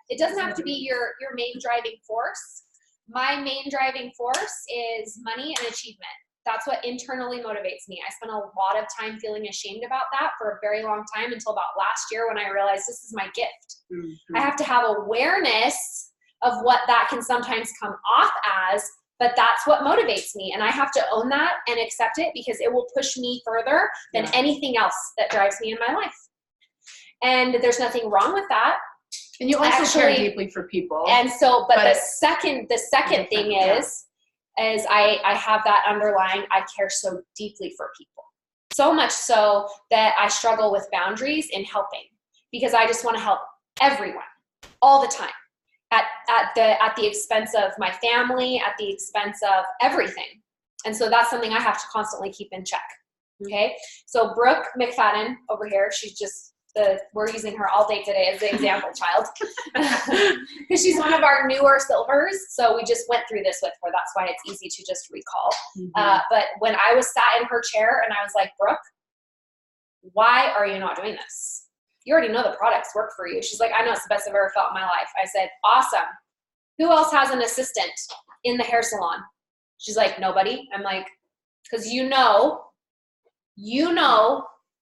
Speaker 2: it doesn't have to be your main driving force. My main driving force is money and achievement. That's what internally motivates me. I spent a lot of time feeling ashamed about that for a very long time until about last year when I realized this is my gift.
Speaker 1: Mm-hmm.
Speaker 2: I have to have awareness of what that can sometimes come off as, but that's what motivates me. And I have to own that and accept it because it will push me further than anything else that drives me in my life. And there's nothing wrong with that.
Speaker 1: And you also care deeply for people.
Speaker 2: And so, but the second thing is I have that underlying, I care so deeply for people. So much so that I struggle with boundaries in helping because I just want to help everyone all the time at the expense of my family, at the expense of everything. And so that's something I have to constantly keep in check. Okay. So Brooke McFadden over here, she's just we're using her all day today as the example child because she's one of our newer silvers. So we just went through this with her. That's why it's easy to just recall. But when I was sat in her chair and I was like, Brooke, why are you not doing this? You already know the products work for you. She's like, I know, it's the best I've ever felt in my life. I said, awesome. Who else has an assistant in the hair salon? She's like, nobody. I'm like, because you know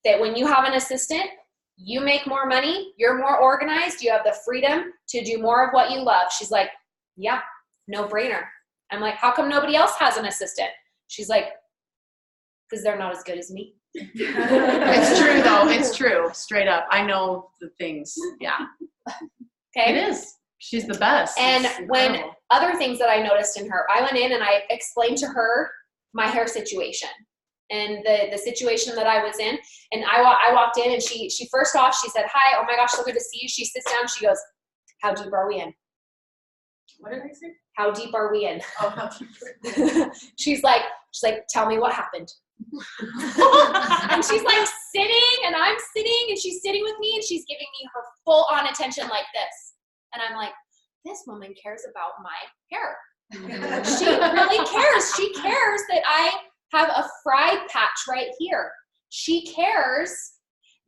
Speaker 2: that when you have an assistant, you make more money, you're more organized, you have the freedom to do more of what you love. She's like, yeah, no brainer. I'm like, how come nobody else has an assistant? She's like, because they're not as good as me.
Speaker 1: It's true though. It's true. Straight up. I know the things. Yeah.
Speaker 2: Okay.
Speaker 1: It is. She's the best.
Speaker 2: And
Speaker 1: it's
Speaker 2: when
Speaker 1: incredible.
Speaker 2: other things that I noticed in her, I went in and I explained to her my hair situation and the situation that I was in. And I walked in and she first off, she said, hi, oh my gosh, so good to see you. She sits down, she goes, how deep are we in?
Speaker 6: What did I say?
Speaker 2: How deep are we in?
Speaker 6: Oh, how deep.
Speaker 2: She's like, tell me what happened. And she's like sitting and I'm sitting and she's sitting with me and she's giving me her full on attention like this. And I'm like, this woman cares about my hair. She really cares. She cares that I have a fried patch right here. She cares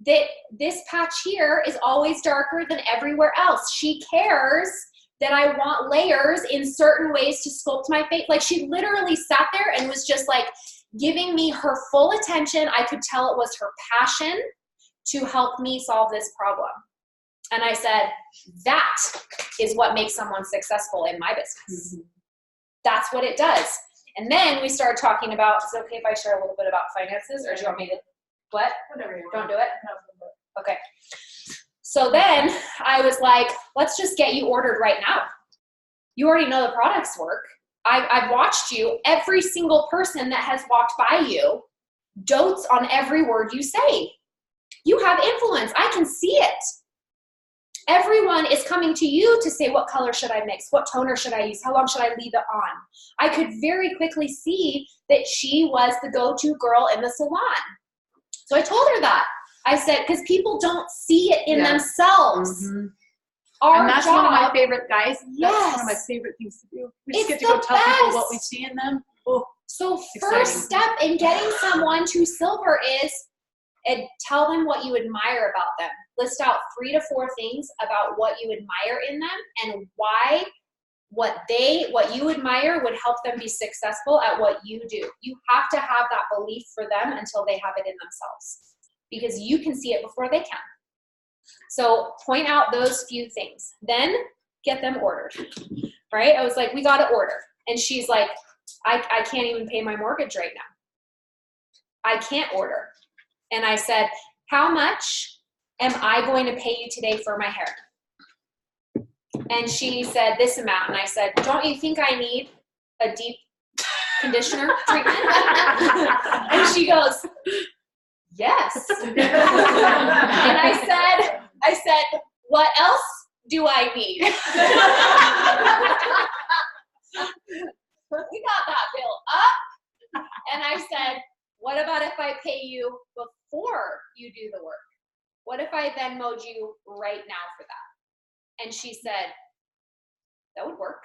Speaker 2: that this patch here is always darker than everywhere else. She cares that I want layers in certain ways to sculpt my face. Like she literally sat there and was just like giving me her full attention. I could tell it was her passion to help me solve this problem. And I said, that is what makes someone successful in my business. Mm-hmm. That's what it does. And then we started talking about, is it okay if I share a little bit about finances, or do you want me to, what?
Speaker 6: Whatever you
Speaker 2: Don't
Speaker 6: want.
Speaker 2: do it? Okay. So then I was like, let's just get you ordered right now. You already know the products work. I've watched you. Every single person that has walked by you dotes on every word you say. You have influence. I can see it. Everyone is coming to you to say, what color should I mix? What toner should I use? How long should I leave it on? I could very quickly see that she was the go-to girl in the salon. So I told her that. I said, because people don't see it in themselves.
Speaker 1: Mm-hmm.
Speaker 2: And
Speaker 1: that's one of my favorite guys.
Speaker 2: Yes.
Speaker 1: That's one of my favorite things to do. We just
Speaker 2: It's
Speaker 1: get to go
Speaker 2: the
Speaker 1: tell people
Speaker 2: best.
Speaker 1: what we see in them. Oh,
Speaker 2: so
Speaker 1: exciting.
Speaker 2: first step in getting someone to silver is tell them what you admire about them. List out 3 to 4 things about what you admire in them and why what you admire would help them be successful at what you do. You have to have that belief for them until they have it in themselves because you can see it before they can. So point out those few things, then get them ordered, right? I was like, we got to order. And she's like, I can't even pay my mortgage right now. I can't order. And I said, how much am I going to pay you today for my hair? And she said this amount. And I said, don't you think I need a deep conditioner treatment? And she goes, yes. And I said, what else do I need? We got that bill up. And I said, what about if I pay you before you do the work? What if I Venmo'd you right now for that? And she said, that would work.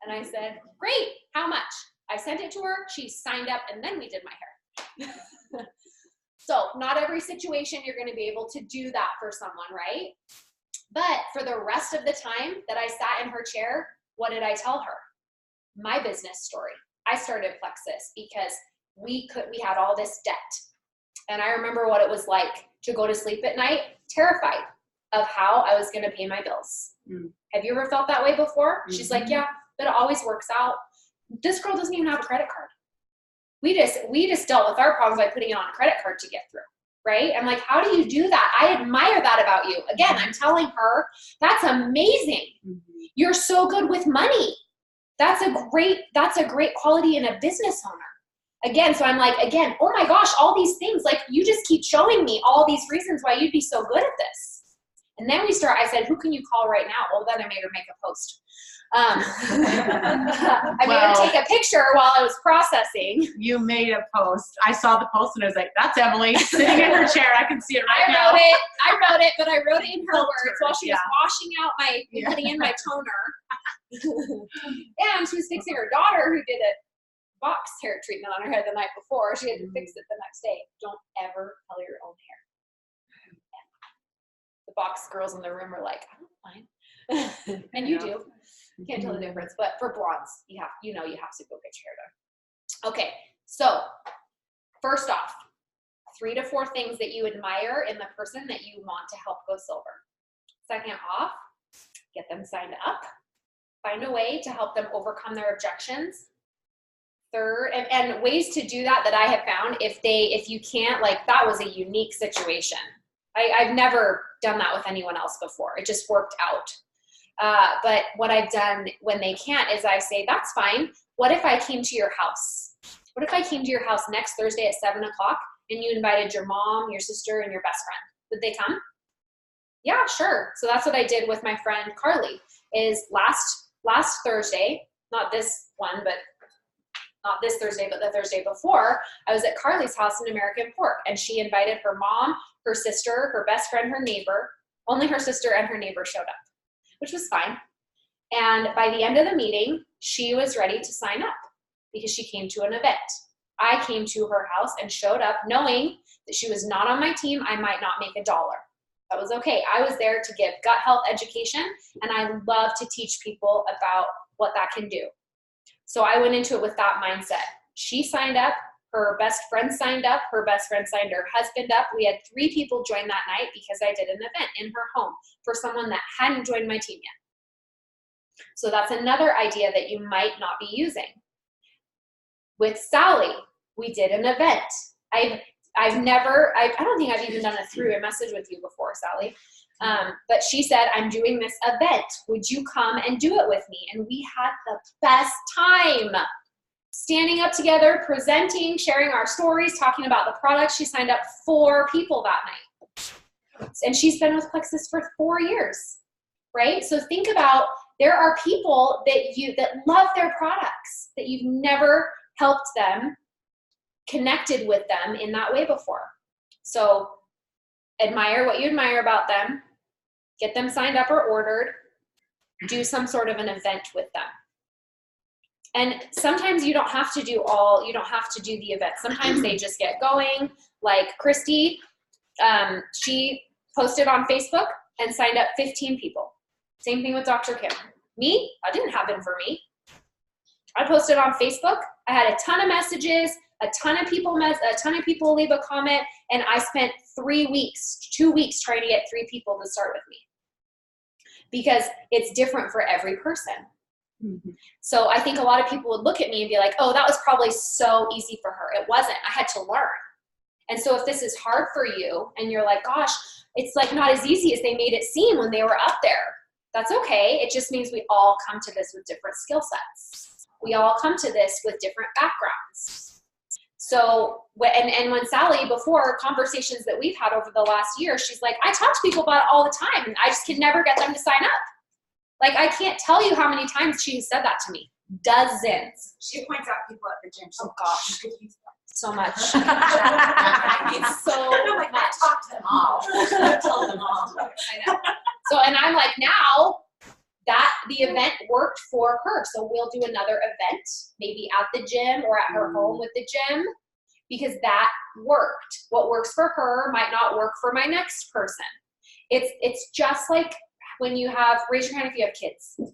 Speaker 2: And I said, great, how much? I sent it to her, she signed up, and then we did my hair. So not every situation you're gonna be able to do that for someone, right? But for the rest of the time that I sat in her chair, what did I tell her? My business story. I started Plexus because we had all this debt. And I remember what it was like to go to sleep at night, terrified of how I was gonna pay my bills. Have you ever felt that way before? She's like, yeah, but it always works out. This girl doesn't even have a credit card. We just dealt with our problems by putting it on a credit card to get through, right? I'm like, how do you do that? I admire that about you. Again, I'm telling her, that's amazing. You're so good with money. That's a great quality in a business owner. Again, so I'm like, oh my gosh, all these things, like you just keep showing me all these reasons why you'd be so good at this. And then I said, who can you call right now? Well, then I made her make a post. I made her take a picture while I was processing.
Speaker 6: You made a post. I saw the post and I was like, that's Emily sitting in her chair. I can see it right now.
Speaker 2: I wrote it, but I wrote it in her words while she was washing out putting in my toner. And she was fixing her daughter who did a box hair treatment on her head the night before. She had to fix it the next day. Don't ever color your own hair. The box girls in the room are like, I don't mind. And you do. You can't tell the difference. But for blondes, you have to go get your hair done. Okay, so first off, 3 to 4 things that you admire in the person that you want to help go silver. Second off, get them signed up. Find a way to help them overcome their objections. Third, and ways to do that I have found, if you can't, like that was a unique situation. I've never done that with anyone else before. It just worked out. But what I've done when they can't is I say, that's fine. What if I came to your house? What if I came to your house next Thursday at 7 o'clock and you invited your mom, your sister, and your best friend? Would they come? Yeah, sure. So that's what I did with my friend Carly, is last Thursday, not this one, but not this Thursday, but the Thursday before, I was at Carly's house in American Fork, and she invited her mom, her sister, her best friend, her neighbor. Only her sister and her neighbor showed up, which was fine. And by the end of the meeting, she was ready to sign up because she came to an event. I came to her house and showed up knowing that she was not on my team. I might not make $1. That was okay. I was there to give gut health education, and I love to teach people about what that can do. So I went into it with that mindset. She signed up, her best friend signed up, her best friend signed her husband up. We had 3 people join that night because I did an event in her home for someone that hadn't joined my team yet. So that's another idea that you might not be using. With Sally, we did an event. I don't think I've even done a through a message with you before, Sally. But she said, I'm doing this event. Would you come and do it with me? And we had the best time. Standing up together, presenting, sharing our stories, talking about the products. She signed up 4 people that night. And she's been with Plexus for 4 years, right? So think about, there are people that love their products, that you've never helped them, connected with them in that way before. So admire what you admire about them, get them signed up or ordered, do some sort of an event with them. And sometimes you don't have to do the event. Sometimes they just get going. Like Christy, she posted on Facebook and signed up 15 people. Same thing with Dr. Kim. Me, that didn't happen for me. I posted on Facebook. I had a ton of messages, a ton of people leave a comment, and I spent 2 weeks trying to get 3 people to start with me. Because it's different for every person. Mm-hmm. So I think a lot of people would look at me and be like, oh, that was probably so easy for her. It wasn't. I had to learn. And so if this is hard for you and you're like, gosh, it's like not as easy as they made it seem when they were up there, that's okay. It just means we all come to this with different skill sets. We all come to this with different backgrounds. So, and when Sally, before conversations that we've had over the last year, she's like, I talk to people about it all the time, and I just can never get them to sign up. Like, I can't tell you how many times she has said that to me. Dozens.
Speaker 6: She points out people at the gym.
Speaker 2: Oh, gosh. so much. It's so
Speaker 4: like,
Speaker 2: much.
Speaker 4: Talk to them all. Tell them all.
Speaker 2: I know. So, and I'm like, now that the event worked for her. So we'll do another event, maybe at the gym or at her home with the gym, because that worked. What works for her might not work for my next person. It's just like when you have, raise your hand if you have kids. Does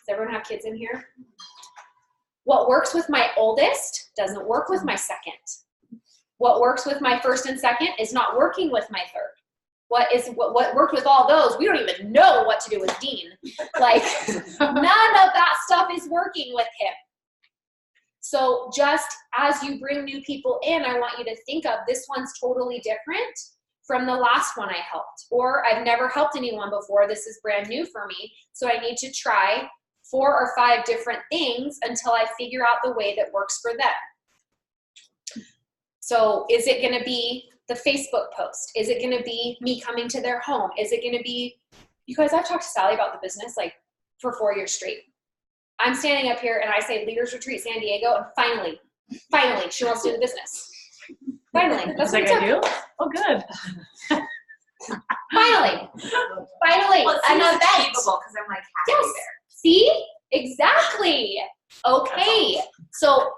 Speaker 2: everyone have kids in here? What works with my oldest doesn't work with my second. What works with my first and second is not working with my third. What worked with all those, we don't even know what to do with Dean. Like, none of that stuff is working with him. So just as you bring new people in, I want you to think of this one's totally different from the last one I helped. Or I've never helped anyone before. This is brand new for me. So I need to try 4 or 5 different things until I figure out the way that works for them. So is it going to be the Facebook post? Is it going to be me coming to their home? Is it going to be, you guys, I've talked to Sally about the business like for 4 years straight. I'm standing up here and I say Leaders Retreat San Diego, and finally, she wants to do the business. Finally. That's what
Speaker 6: I do? Oh, good.
Speaker 2: Finally,
Speaker 4: Well,
Speaker 2: an event.
Speaker 4: because I'm like happy
Speaker 2: Yes.
Speaker 4: there.
Speaker 2: See? Exactly. Okay. So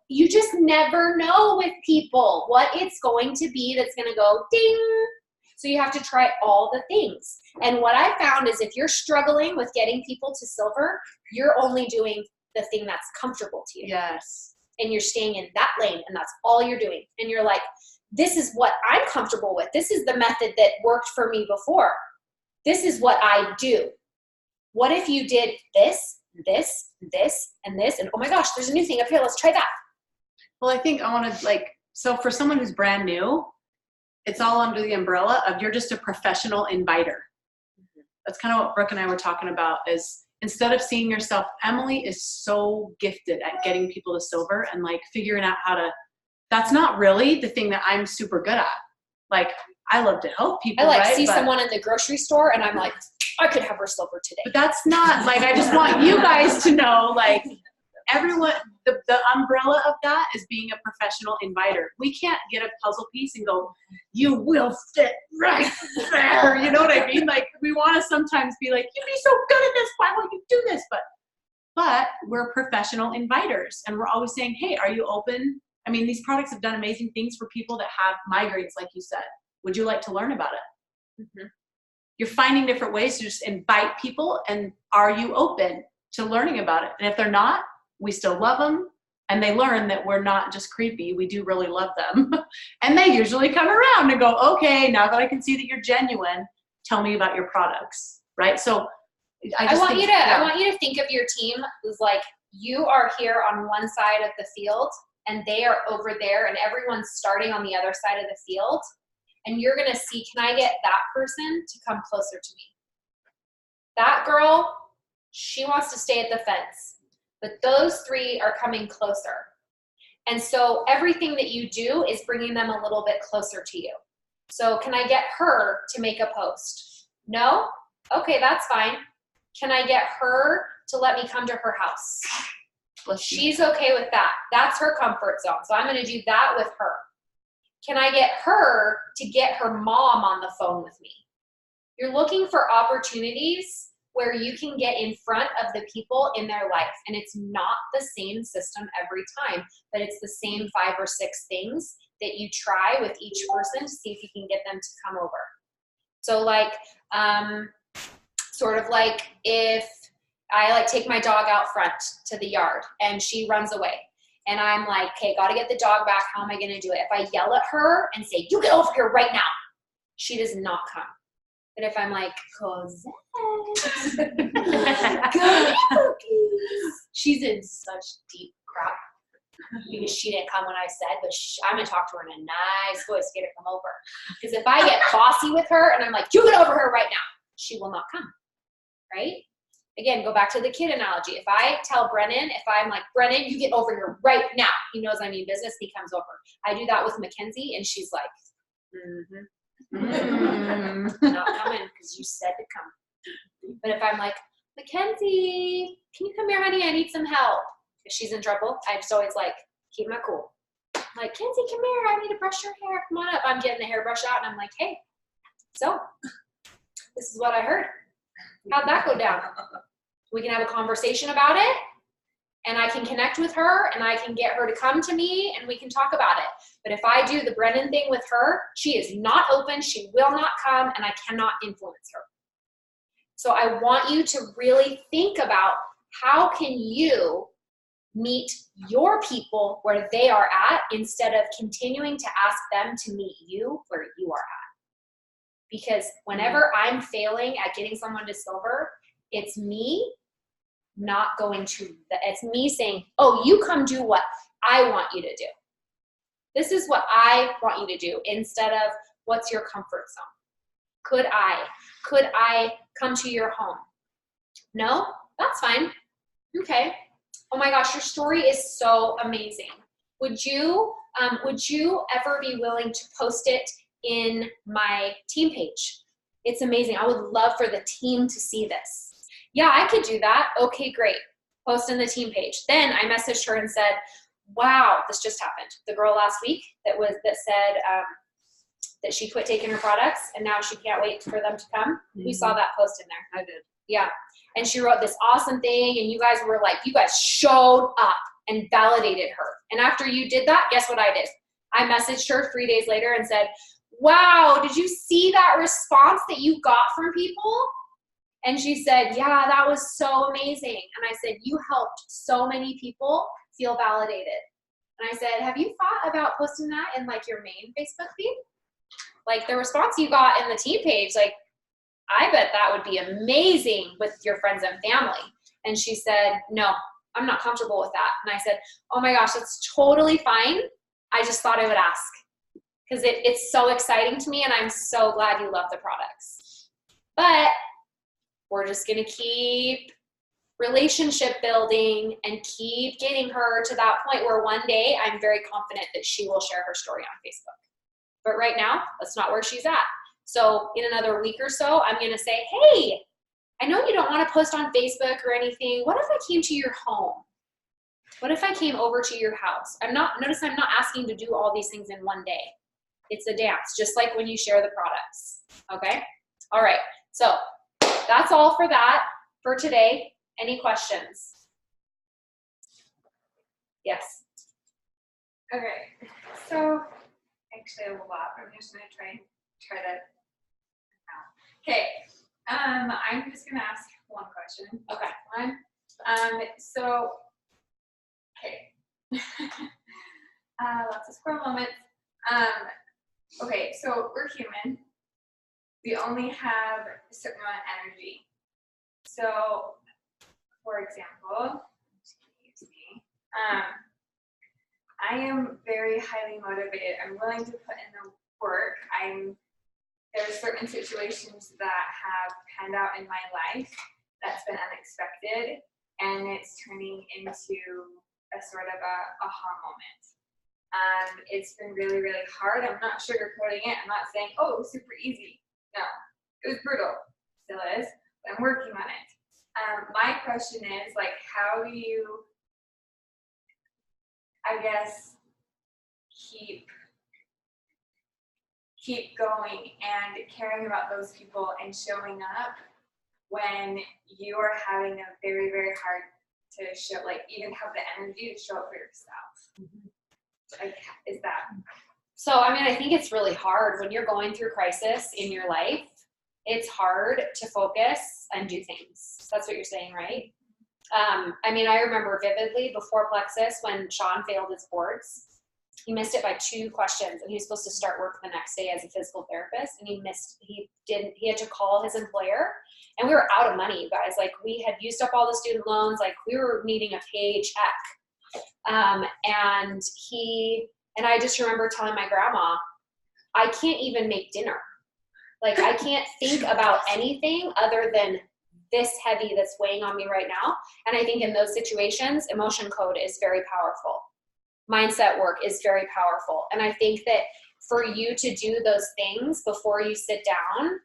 Speaker 2: you just never know with people what it's going to be that's going to go ding. So you have to try all the things. And what I found is if you're struggling with getting people to silver, you're only doing the thing that's comfortable to you.
Speaker 6: Yes.
Speaker 2: And you're staying in that lane, and that's all you're doing. And you're like, this is what I'm comfortable with. This is the method that worked for me before. This is what I do. What if you did this, this, this, and this, and oh my gosh, there's a new thing up here. Let's try that.
Speaker 6: Well, I think I want to so for someone who's brand new, it's all under the umbrella of you're just a professional inviter. That's kind of what Brooke and I were talking about is instead of seeing yourself, Emily is so gifted at getting people to silver and like figuring out how to, that's not really the thing that I'm super good at. Like, I love to help people,
Speaker 2: I see someone in the grocery store and I'm like, I could have her silver today.
Speaker 6: But that's not, like, I just want you guys to know, like, everyone, the umbrella of that is being a professional inviter. We can't get a puzzle piece and go, you will fit right there. You know what I mean? Like, we want to sometimes be like, you'd be so good at this. Why won't you do this? But we're professional inviters. And we're always saying, hey, are you open? I mean, these products have done amazing things for people that have migraines, like you said. Would you like to learn about it? Mm-hmm. You're finding different ways to just invite people, and are you open to learning about it? And if they're not, we still love them, and they learn that we're not just creepy. We do really love them. And they usually come around and go, okay, now that I can see that you're genuine, tell me about your products, right? So I want you
Speaker 2: to think of your team as like you are here on one side of the field and they are over there and everyone's starting on the other side of the field. And you're going to see, can I get that person to come closer to me? That girl, she wants to stay at the fence, but those 3 are coming closer. And so everything that you do is bringing them a little bit closer to you. So can I get her to make a post? No? Okay, that's fine. Can I get her to let me come to her house? She's okay with that. That's her comfort zone. So I'm going to do that with her. Can I get her to get her mom on the phone with me? You're looking for opportunities where you can get in front of the people in their life. And it's not the same system every time, but it's the same 5 or 6 things that you try with each person to see if you can get them to come over. So like, sort of like if I take my dog out front to the yard and she runs away. And I'm like, okay, got to get the dog back. How am I going to do it? If I yell at her and say, you get over here right now, she does not come. But if I'm like, Cosette, she's in such deep crap because she didn't come when I said, but I'm going to talk to her in a nice voice to get her to come over. Because if I get bossy with her and I'm like, you get over here right now, she will not come, right? Again, go back to the kid analogy. If I tell Brennan, if I'm like, Brennan, you get over here right now. He knows I mean business. He comes over. I do that with Mackenzie, and she's like, not coming because you said to come. But if I'm like, Mackenzie, can you come here, honey? I need some help. If she's in trouble, I just always like, keep my cool. I'm like, Kenzie, come here. I need to brush your hair. Come on up. I'm getting the hairbrush out, and I'm like, hey, so this is what I heard. How'd that go down? We can have a conversation about it, and I can connect with her, and I can get her to come to me, and we can talk about it. But if I do the Brennan thing with her, she is not open, she will not come, and I cannot influence her. So I want you to really think about how can you meet your people where they are at instead of continuing to ask them to meet you where you are at. Because whenever I'm failing at getting someone to silver, it's me not going to, it's me saying, oh, you come do what I want you to do. This is what I want you to do instead of what's your comfort zone. Could I come to your home? No? That's fine. Okay. Oh my gosh, your story is so amazing. Would you ever be willing to post it in my team page? It's amazing. I would love for the team to see this. Yeah, I could do that. Okay, great. Post in the team page. Then I messaged her and said, wow, this just happened. The girl last week that said that she quit taking her products and now she can't wait for them to come. Mm-hmm. We saw that post in there.
Speaker 6: I did.
Speaker 2: Yeah. And she wrote this awesome thing, and you guys were like, you guys showed up and validated her. And after you did that, guess what I did? I messaged her 3 days later and said, wow, did you see that response that you got from people? And she said, yeah, that was so amazing. And I said, you helped so many people feel validated. And I said, have you thought about posting that in like your main Facebook feed? Like the response you got in the team page, like, I bet that would be amazing with your friends and family. And she said, no, I'm not comfortable with that. And I said, oh my gosh, that's totally fine. I just thought I would ask because it's so exciting to me, and I'm so glad you love the products. But we're just going to keep relationship building and keep getting her to that point where one day I'm very confident that she will share her story on Facebook. But right now, that's not where she's at. So in another week or so, I'm going to say, hey, I know you don't want to post on Facebook or anything. What if I came to your home? What if I came over to your house? Notice I'm not asking to do all these things in one day. It's a dance, just like when you share the products. Okay? All right. So that's all for that for today. Any questions? Yes.
Speaker 4: Okay. So actually a lot. I'm just going to try to. Okay. I'm just going to ask one question.
Speaker 2: Okay.
Speaker 4: So, okay. Lots of squirrel moments. Okay, so we're human. We only have a certain amount of energy. So, for example, excuse me, I am very highly motivated. I'm willing to put in the work. There are certain situations that have panned out in my life that's been unexpected, and it's turning into a sort of a aha moment. It's been really, really hard. I'm not sugarcoating it. I'm not saying, oh, it was super easy. No, it was brutal. Still is. But I'm working on it. My question is, like, how do you, I guess, keep going and caring about those people and showing up when you are having a very, very hard to show, like, even have the energy to show up for yourself? Mm-hmm. Like, is that?
Speaker 2: So, I mean, I think it's really hard when you're going through crisis in your life. It's hard to focus and do things. That's what you're saying, right? I mean, I remember vividly before Plexus when Sean failed his boards. He missed it by 2 questions, and he was supposed to start work the next day as a physical therapist, and he had to call his employer, and we were out of money, you guys. Like, we had used up all the student loans, like, we were needing a paycheck. And I just remember telling my grandma, I can't even make dinner. Like, I can't think about anything other than this heavy that's weighing on me right now. And I think in those situations, emotion code is very powerful. Mindset work is very powerful. And I think that for you to do those things before you sit down,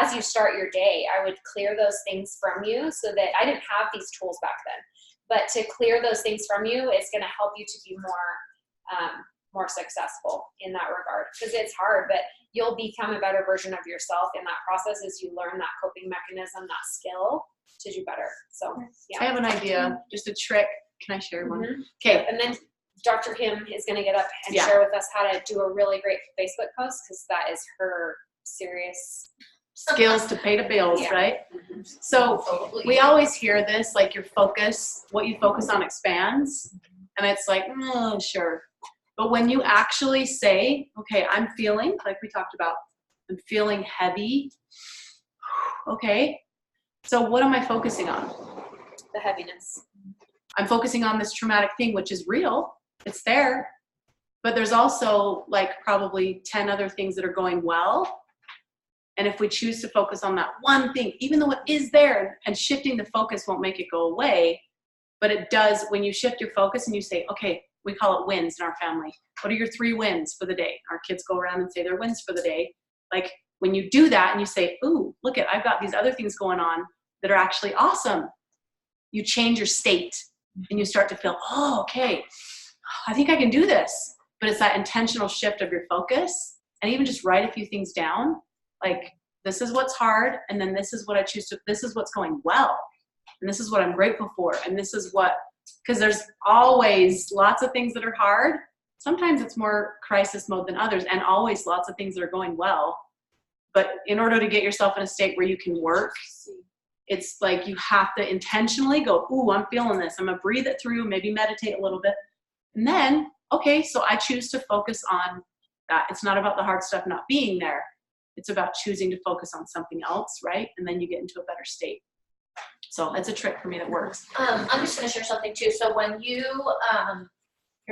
Speaker 2: as you start your day, I would clear those things from you so that I didn't have these tools back then. But to clear those things from you is going to help you to be more more successful in that regard, because it's hard, but you'll become a better version of yourself in that process as you learn that coping mechanism, that skill to do better. So
Speaker 6: I have an idea, just a trick. Can I share one?
Speaker 2: Mhm.
Speaker 6: Okay.
Speaker 2: And then Dr. Kim is going to get up and
Speaker 6: Yeah.
Speaker 2: share with us how to do a really great Facebook post, because that is her serious
Speaker 6: Skills to pay the bills,
Speaker 2: Yeah.
Speaker 6: right? So we always hear this, like your focus, what you focus on expands. And it's like, sure. But when you actually say, okay, I'm feeling, like we talked about, I'm feeling heavy. Okay. So what am I focusing on?
Speaker 2: the heaviness.
Speaker 6: I'm focusing on this traumatic thing, which is real. It's there. But there's also like probably 10 other things that are going well. And if we choose to focus on that one thing, even though it is there, and shifting the focus won't make it go away, but it does when you shift your focus and you say, okay, we call it wins in our family. What are your 3 wins for the day? Our kids go around and say their wins for the day. Like when you do that and you say, ooh, look at, I've got these other things going on that are actually awesome. You change your state and you start to feel, oh, okay, I think I can do this. But it's that intentional shift of your focus, and even just write a few things down. Like, this is what's hard, and then this is what I choose to, this is what's going well, and this is what I'm grateful for, and this is what, because there's always lots of things that are hard. Sometimes it's more crisis mode than others, and always lots of things that are going well. But in order to get yourself in a state where you can work, it's like you have to intentionally go, ooh, I'm feeling this. I'm going to breathe it through, maybe meditate a little bit. And then, okay, so I choose to focus on that. It's not about the hard stuff not being there. It's about choosing to focus on something else, right? And then you get into a better state. So that's a trick for me that works.
Speaker 5: I'm just going to share something too. So when you're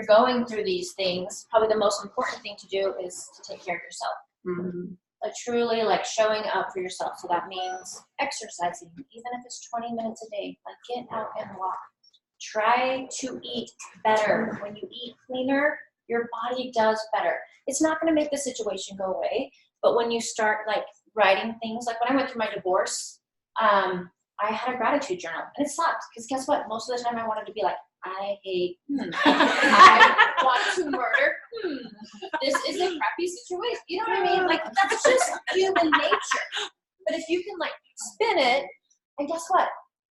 Speaker 5: going through these things, probably the most important thing to do is to take care of yourself.
Speaker 6: Mm-hmm.
Speaker 5: Like truly like showing up for yourself. So that means exercising, even if it's 20 minutes a day, like get out and walk. Try to eat better. When you eat cleaner, your body does better. It's not going to make the situation go away, but when you start like writing things, like when I went through my divorce, I had a gratitude journal, and it sucked because guess what? Most of the time I wanted to be like, I hate, I want to murder, this is a crappy situation. You know what I mean? Like that's just human nature. But if you can like spin it, and guess what?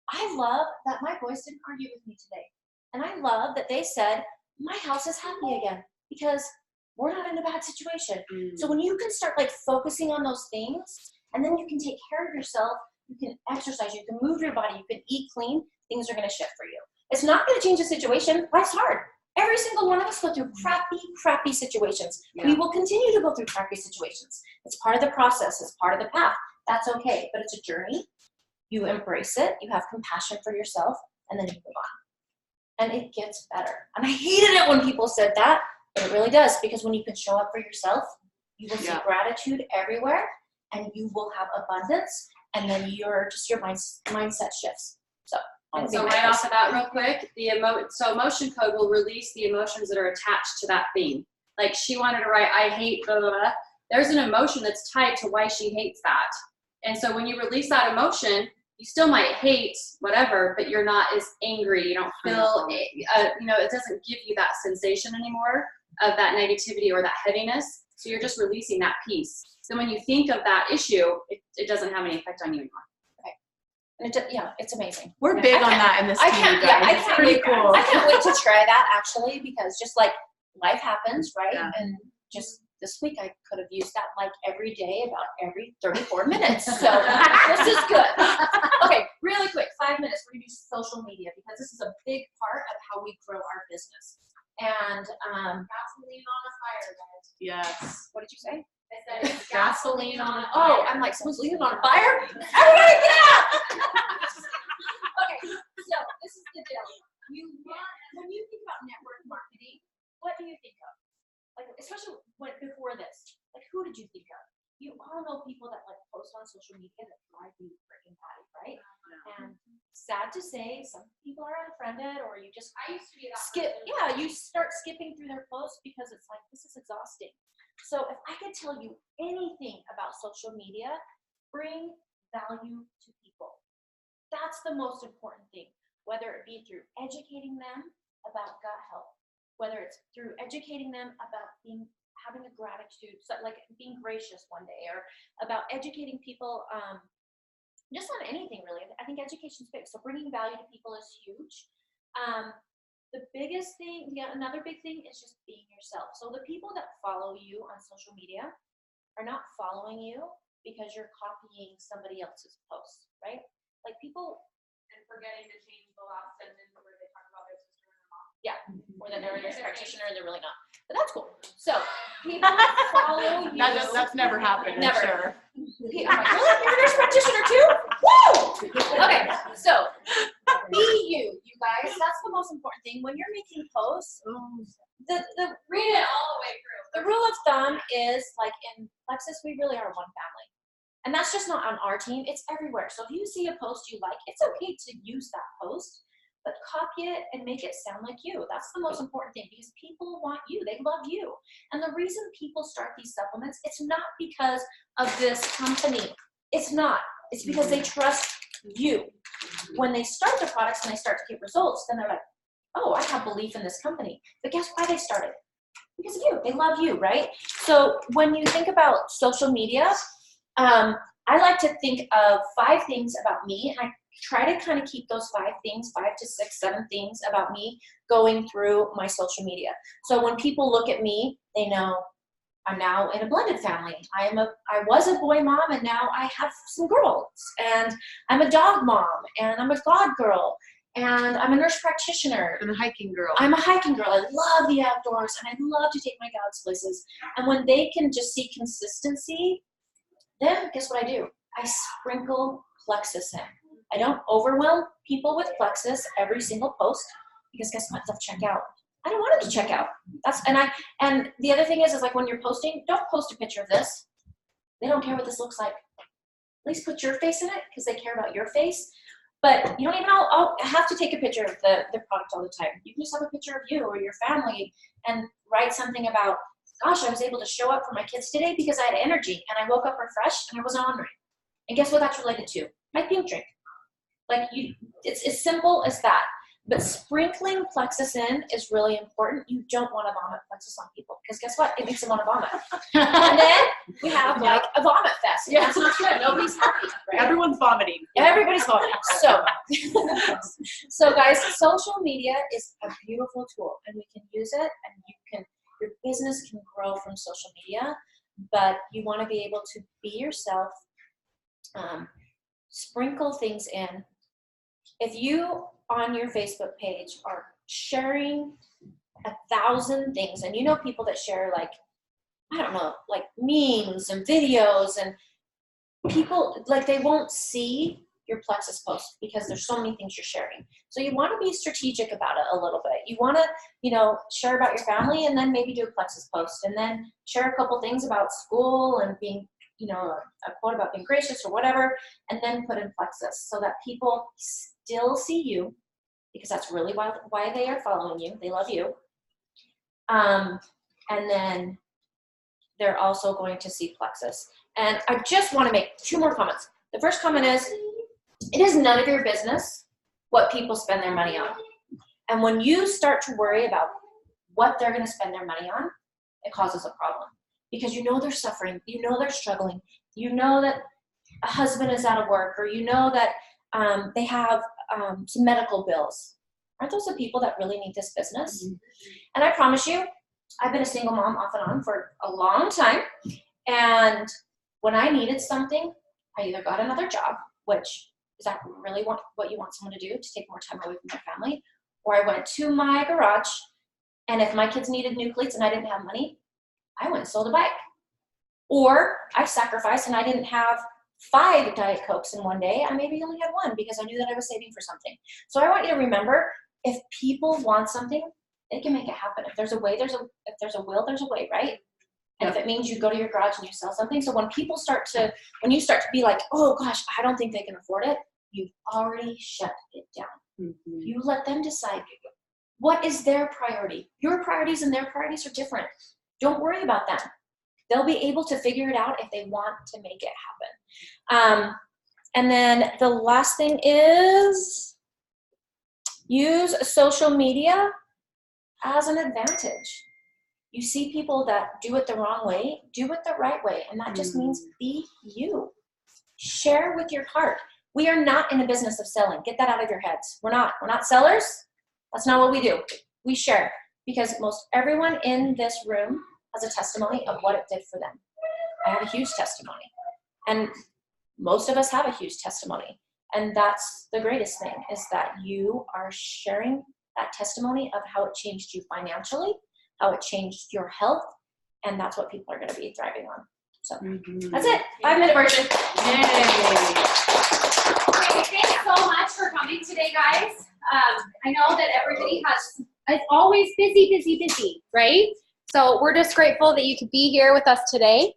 Speaker 5: I love that my boys didn't argue with me today. And I love that they said, my house is happy again because we're not in a bad situation. So when you can start like focusing on those things, and then you can take care of yourself, you can exercise, you can move your body, you can eat clean, things are going to shift for you. It's not going to change the situation. Life's hard. Every single one of us go through crappy situations.
Speaker 6: Yeah.
Speaker 5: We will continue to go through crappy situations. It's part of the process. It's part of the path. That's okay. But it's a journey. You embrace it, you have compassion for yourself, and then you move on. And it gets better. And I hated it when people said that, but it really does, because when you can show up for yourself, you will see gratitude everywhere, and you will have abundance, and then your mindset shifts. So,
Speaker 3: And so right off the bat, real quick, so emotion code will release the emotions that are attached to that theme. Like she wanted to write, I hate blah, blah, blah. There's an emotion that's tied to why she hates that. And so when you release that emotion, you still might hate whatever, but you're not as angry. You don't feel, it doesn't give you that sensation anymore of that negativity or that heaviness. So you're just releasing that piece. So when you think of that issue, it doesn't have any effect on you anymore.
Speaker 5: And it's amazing.
Speaker 6: We're big on that in this team, you guys. It's pretty cool.
Speaker 5: I can't wait to try that actually, because just like life happens, right?
Speaker 6: Yeah.
Speaker 5: And just this week I could have used that like every day, about every 34 minutes. So this is good. Okay, really quick, 5 minutes. We're gonna do social media because this is a big part of how we grow our business. And
Speaker 4: Gasoline on a fire, guys.
Speaker 6: Yes.
Speaker 5: what did you say?
Speaker 4: I said it's gasoline on a fire.
Speaker 5: Oh, I'm like, someone's leaving on fire? Everybody get out! Okay, so this is the deal. When you think about network marketing, what do you think of? Like, especially before this, like, who did you think of? You all know people that like post on social media that drive you freaking batty, right? And sad to say, some people are unfriended, or you just
Speaker 4: I used to be that
Speaker 5: skip.
Speaker 4: person.
Speaker 5: Yeah, you start skipping through their posts because it's like, this is exhausting. So if I could tell you anything about social media, bring value to people. That's the most important thing, whether it be through educating them about gut health, whether it's through educating them about having a gratitude, so like being gracious one day, or about educating people just on anything really. I think education's big, so bringing value to people is huge. The biggest thing, another big thing is just being yourself. So the people that follow you on social media are not following you because you're copying somebody else's posts, right? Like people,
Speaker 4: And forgetting to change the last sentence where they talk about their sister and their mom.
Speaker 5: yeah, or that they're a nurse practitioner and they're really not. But that's cool. So people follow you.
Speaker 6: That's never happened,
Speaker 5: Never.
Speaker 6: I'm sure.
Speaker 5: I'm like, really? You're a nurse practitioner too? Woo! Okay, so be you guys. That's the most important thing. When you're making posts, the
Speaker 4: Read it all the way through.
Speaker 5: the rule of thumb is, like in Plexus, we really are one family. And that's just not on our team, it's everywhere. So if you see a post you like, it's okay to use that post, but copy it and make it sound like you. That's the most important thing, because people want you, they love you. And the reason people start these supplements, it's not because of this company. It's not. It's because they trust you. When they start the products and they start to get results, then they're like, oh, I have belief in this company. But guess why they started? Because of you. They love you, right? So when you think about social media, I like to think of 5 things about me, and I try to kind of keep those 5 things, 5 to 6, 7 things about me going through my social media. So when people look at me, they know I'm now in a blended family. I was a boy mom, and now I have some girls, and I'm a dog mom, and I'm a god girl, and I'm a nurse practitioner.
Speaker 6: And a hiking girl.
Speaker 5: I'm a hiking girl. I love the outdoors, and I love to take my dogs places. And when they can just see consistency, then guess what I do? I sprinkle Plexus in. I don't overwhelm people with Plexus every single post, because guess what? They'll check out. I don't want them to check out. And the other thing is like when you're posting, don't post a picture of this. They don't care what this looks like. At least put your face in it, because they care about your face. But you don't even have to take a picture of the product all the time. You can just have a picture of you or your family and write something about, gosh, I was able to show up for my kids today because I had energy and I woke up refreshed and I wasn't hungry. And guess what that's related to? My pink drink. Like it's as simple as that. But sprinkling Plexus in is really important. You don't want to vomit Plexus on people, because guess what? It makes them want to vomit. And then we have like a vomit fest.
Speaker 6: Yeah.
Speaker 5: That's not good. Nobody's happy. Right?
Speaker 6: Everyone's vomiting.
Speaker 5: Everybody's vomiting. So guys, social media is a beautiful tool, and we can use it, and your business can grow from social media, but you want to be able to be yourself, sprinkle things in. If you on your Facebook page are sharing 1,000 things, and you know people that share like, I don't know, like memes and videos, and people like they won't see your Plexus post because there's so many things you're sharing. So you want to be strategic about it a little bit. You want to, share about your family, and then maybe do a Plexus post, and then share a couple things about school and being, a quote about being gracious or whatever, and then put in Plexus so that people still see you, because that's really why they are following you. They love you. And then they're also going to see Plexus. And I just want to make 2 more comments. The first comment is, it is none of your business what people spend their money on. And when you start to worry about what they're going to spend their money on, it causes a problem. Because they're suffering, they're struggling, that a husband is out of work, or that they have some medical bills. Aren't those the people that really need this business? Mm-hmm. And I promise you, I've been a single mom off and on for a long time. And when I needed something, I either got another job, which is that really what you want someone to do, to take more time away from their family, or I went to my garage, and if my kids needed new cleats and I didn't have money, I went and sold a bike. Or I sacrificed and I didn't have 5 Diet Cokes in one day. I maybe only had 1 because I knew that I was saving for something. So I want you to remember, if people want something, they can make it happen. If there's a way, if there's a will, there's a way, right? And if it means you go to your garage and you sell something. So when you start to be like, oh gosh, I don't think they can afford it, you've already shut it down. Mm-hmm. You let them decide what is their priority. Your priorities and their priorities are different. Don't worry about them. They'll be able to figure it out if they want to make it happen. And then the last thing is, use social media as an advantage. You see people that do it the wrong way, do it the right way. And that just means be you. Share with your heart. We are not in the business of selling. Get that out of your heads. We're not sellers. That's not what we do. We share, because most everyone in this room has a testimony of what it did for them. I have a huge testimony. And most of us have a huge testimony. And that's the greatest thing, is that you are sharing that testimony of how it changed you financially, how it changed your health, and that's what people are going to be thriving on. So that's it. 5-minute version.
Speaker 6: Yay.
Speaker 2: Okay, thanks so much for coming today, guys. I know that everybody is always busy, right? So we're just grateful that you could be here with us today.